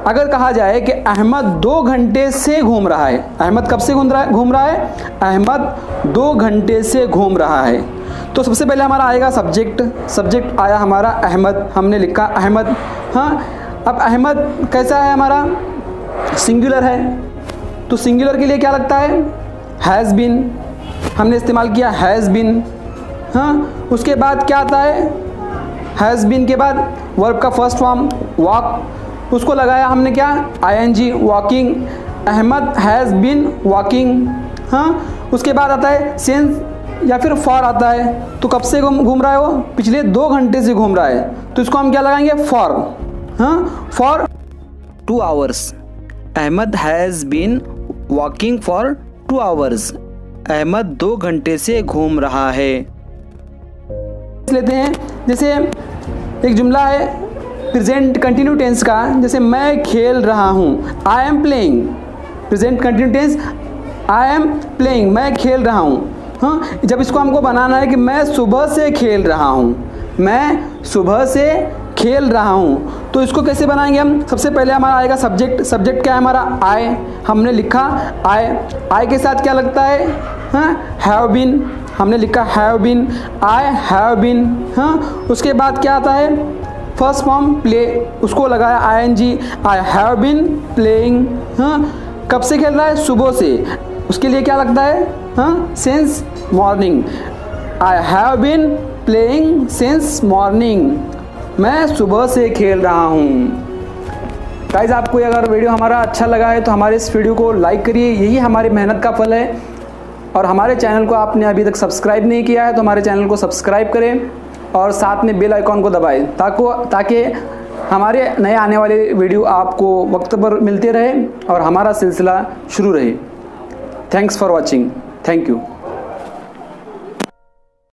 अगर कहा जाए कि अहमद 2 घंटे से घूम रहा है, अहमद कब से घूम रहा है, अहमद 2 घंटे से घूम रहा है, तो सबसे पहले हमारा आएगा सब्जेक्ट आया हमारा अहमद, हमने लिखा अहमद, हाँ। अब अहमद कैसा है हमारा, सिंगुलर है, तो सिंगुलर के लिए क्या लगता है, हैज़ बीन, हमने इस्तेमाल किया हैज़ बीन, हाँ। उसके बाद क्या आता है, हैज़ बीन के बाद वर्ब का फर्स्ट फॉर्म वॉक, उसको लगाया हमने क्या, ING walking, Ahmed has been walking, हाँ। उसके बाद आता है सेंस या फिर फॉर आता है, तो कब से घूम रहा है वो, पिछले 2 घंटे से घूम रहा है, तो इसको हम क्या लगाएंगे, फॉर, हाँ, for 2 hours. Ahmed has been walking for 2 hours, Ahmed 2 घंटे से घूम रहा है। लेते हैं, जैसे एक जुमला है प्रेजेंट कंटिन्यू टेंस का, जैसे मैं खेल रहा हूँ, I am playing, present continue tense I am playing, मैं खेल रहा हूँ, हाँ। जब इसको हमको बनाना है कि मैं सुबह से खेल रहा हूँ, मैं सुबह से खेल रहा हूँ, तो इसको कैसे बनाएंगे हम, सबसे पहले हमारा आएगा सब्जेक्ट क्या है हमारा, आई, हमने लिखा आई के साथ क्या लगता है, हाँ, हैव बीन, हमने लिखा have been, I have been, हाँ। उसके बाद क्या आता है, फर्स्ट फॉर्म प्ले, उसको लगाया ING, I have been playing, हाँ। कब से खेल रहा है, सुबह से, उसके लिए क्या लगता है, हाँ, since morning, I have been playing since morning, मैं सुबह से खेल रहा हूँ। गाइस आपको अगर वीडियो हमारा अच्छा लगा है तो हमारे इस वीडियो को लाइक करिए, यही हमारी मेहनत का फल है। और हमारे चैनल को आपने अभी तक सब्सक्राइब नहीं किया है तो हमारे चैनल को सब्सक्राइब करें और साथ में बेल आइकॉन को दबाएं ताकि हमारे नए आने वाले वीडियो आपको वक्त पर मिलते रहे और हमारा सिलसिला शुरू रहे। Thanks for watching. Thank you.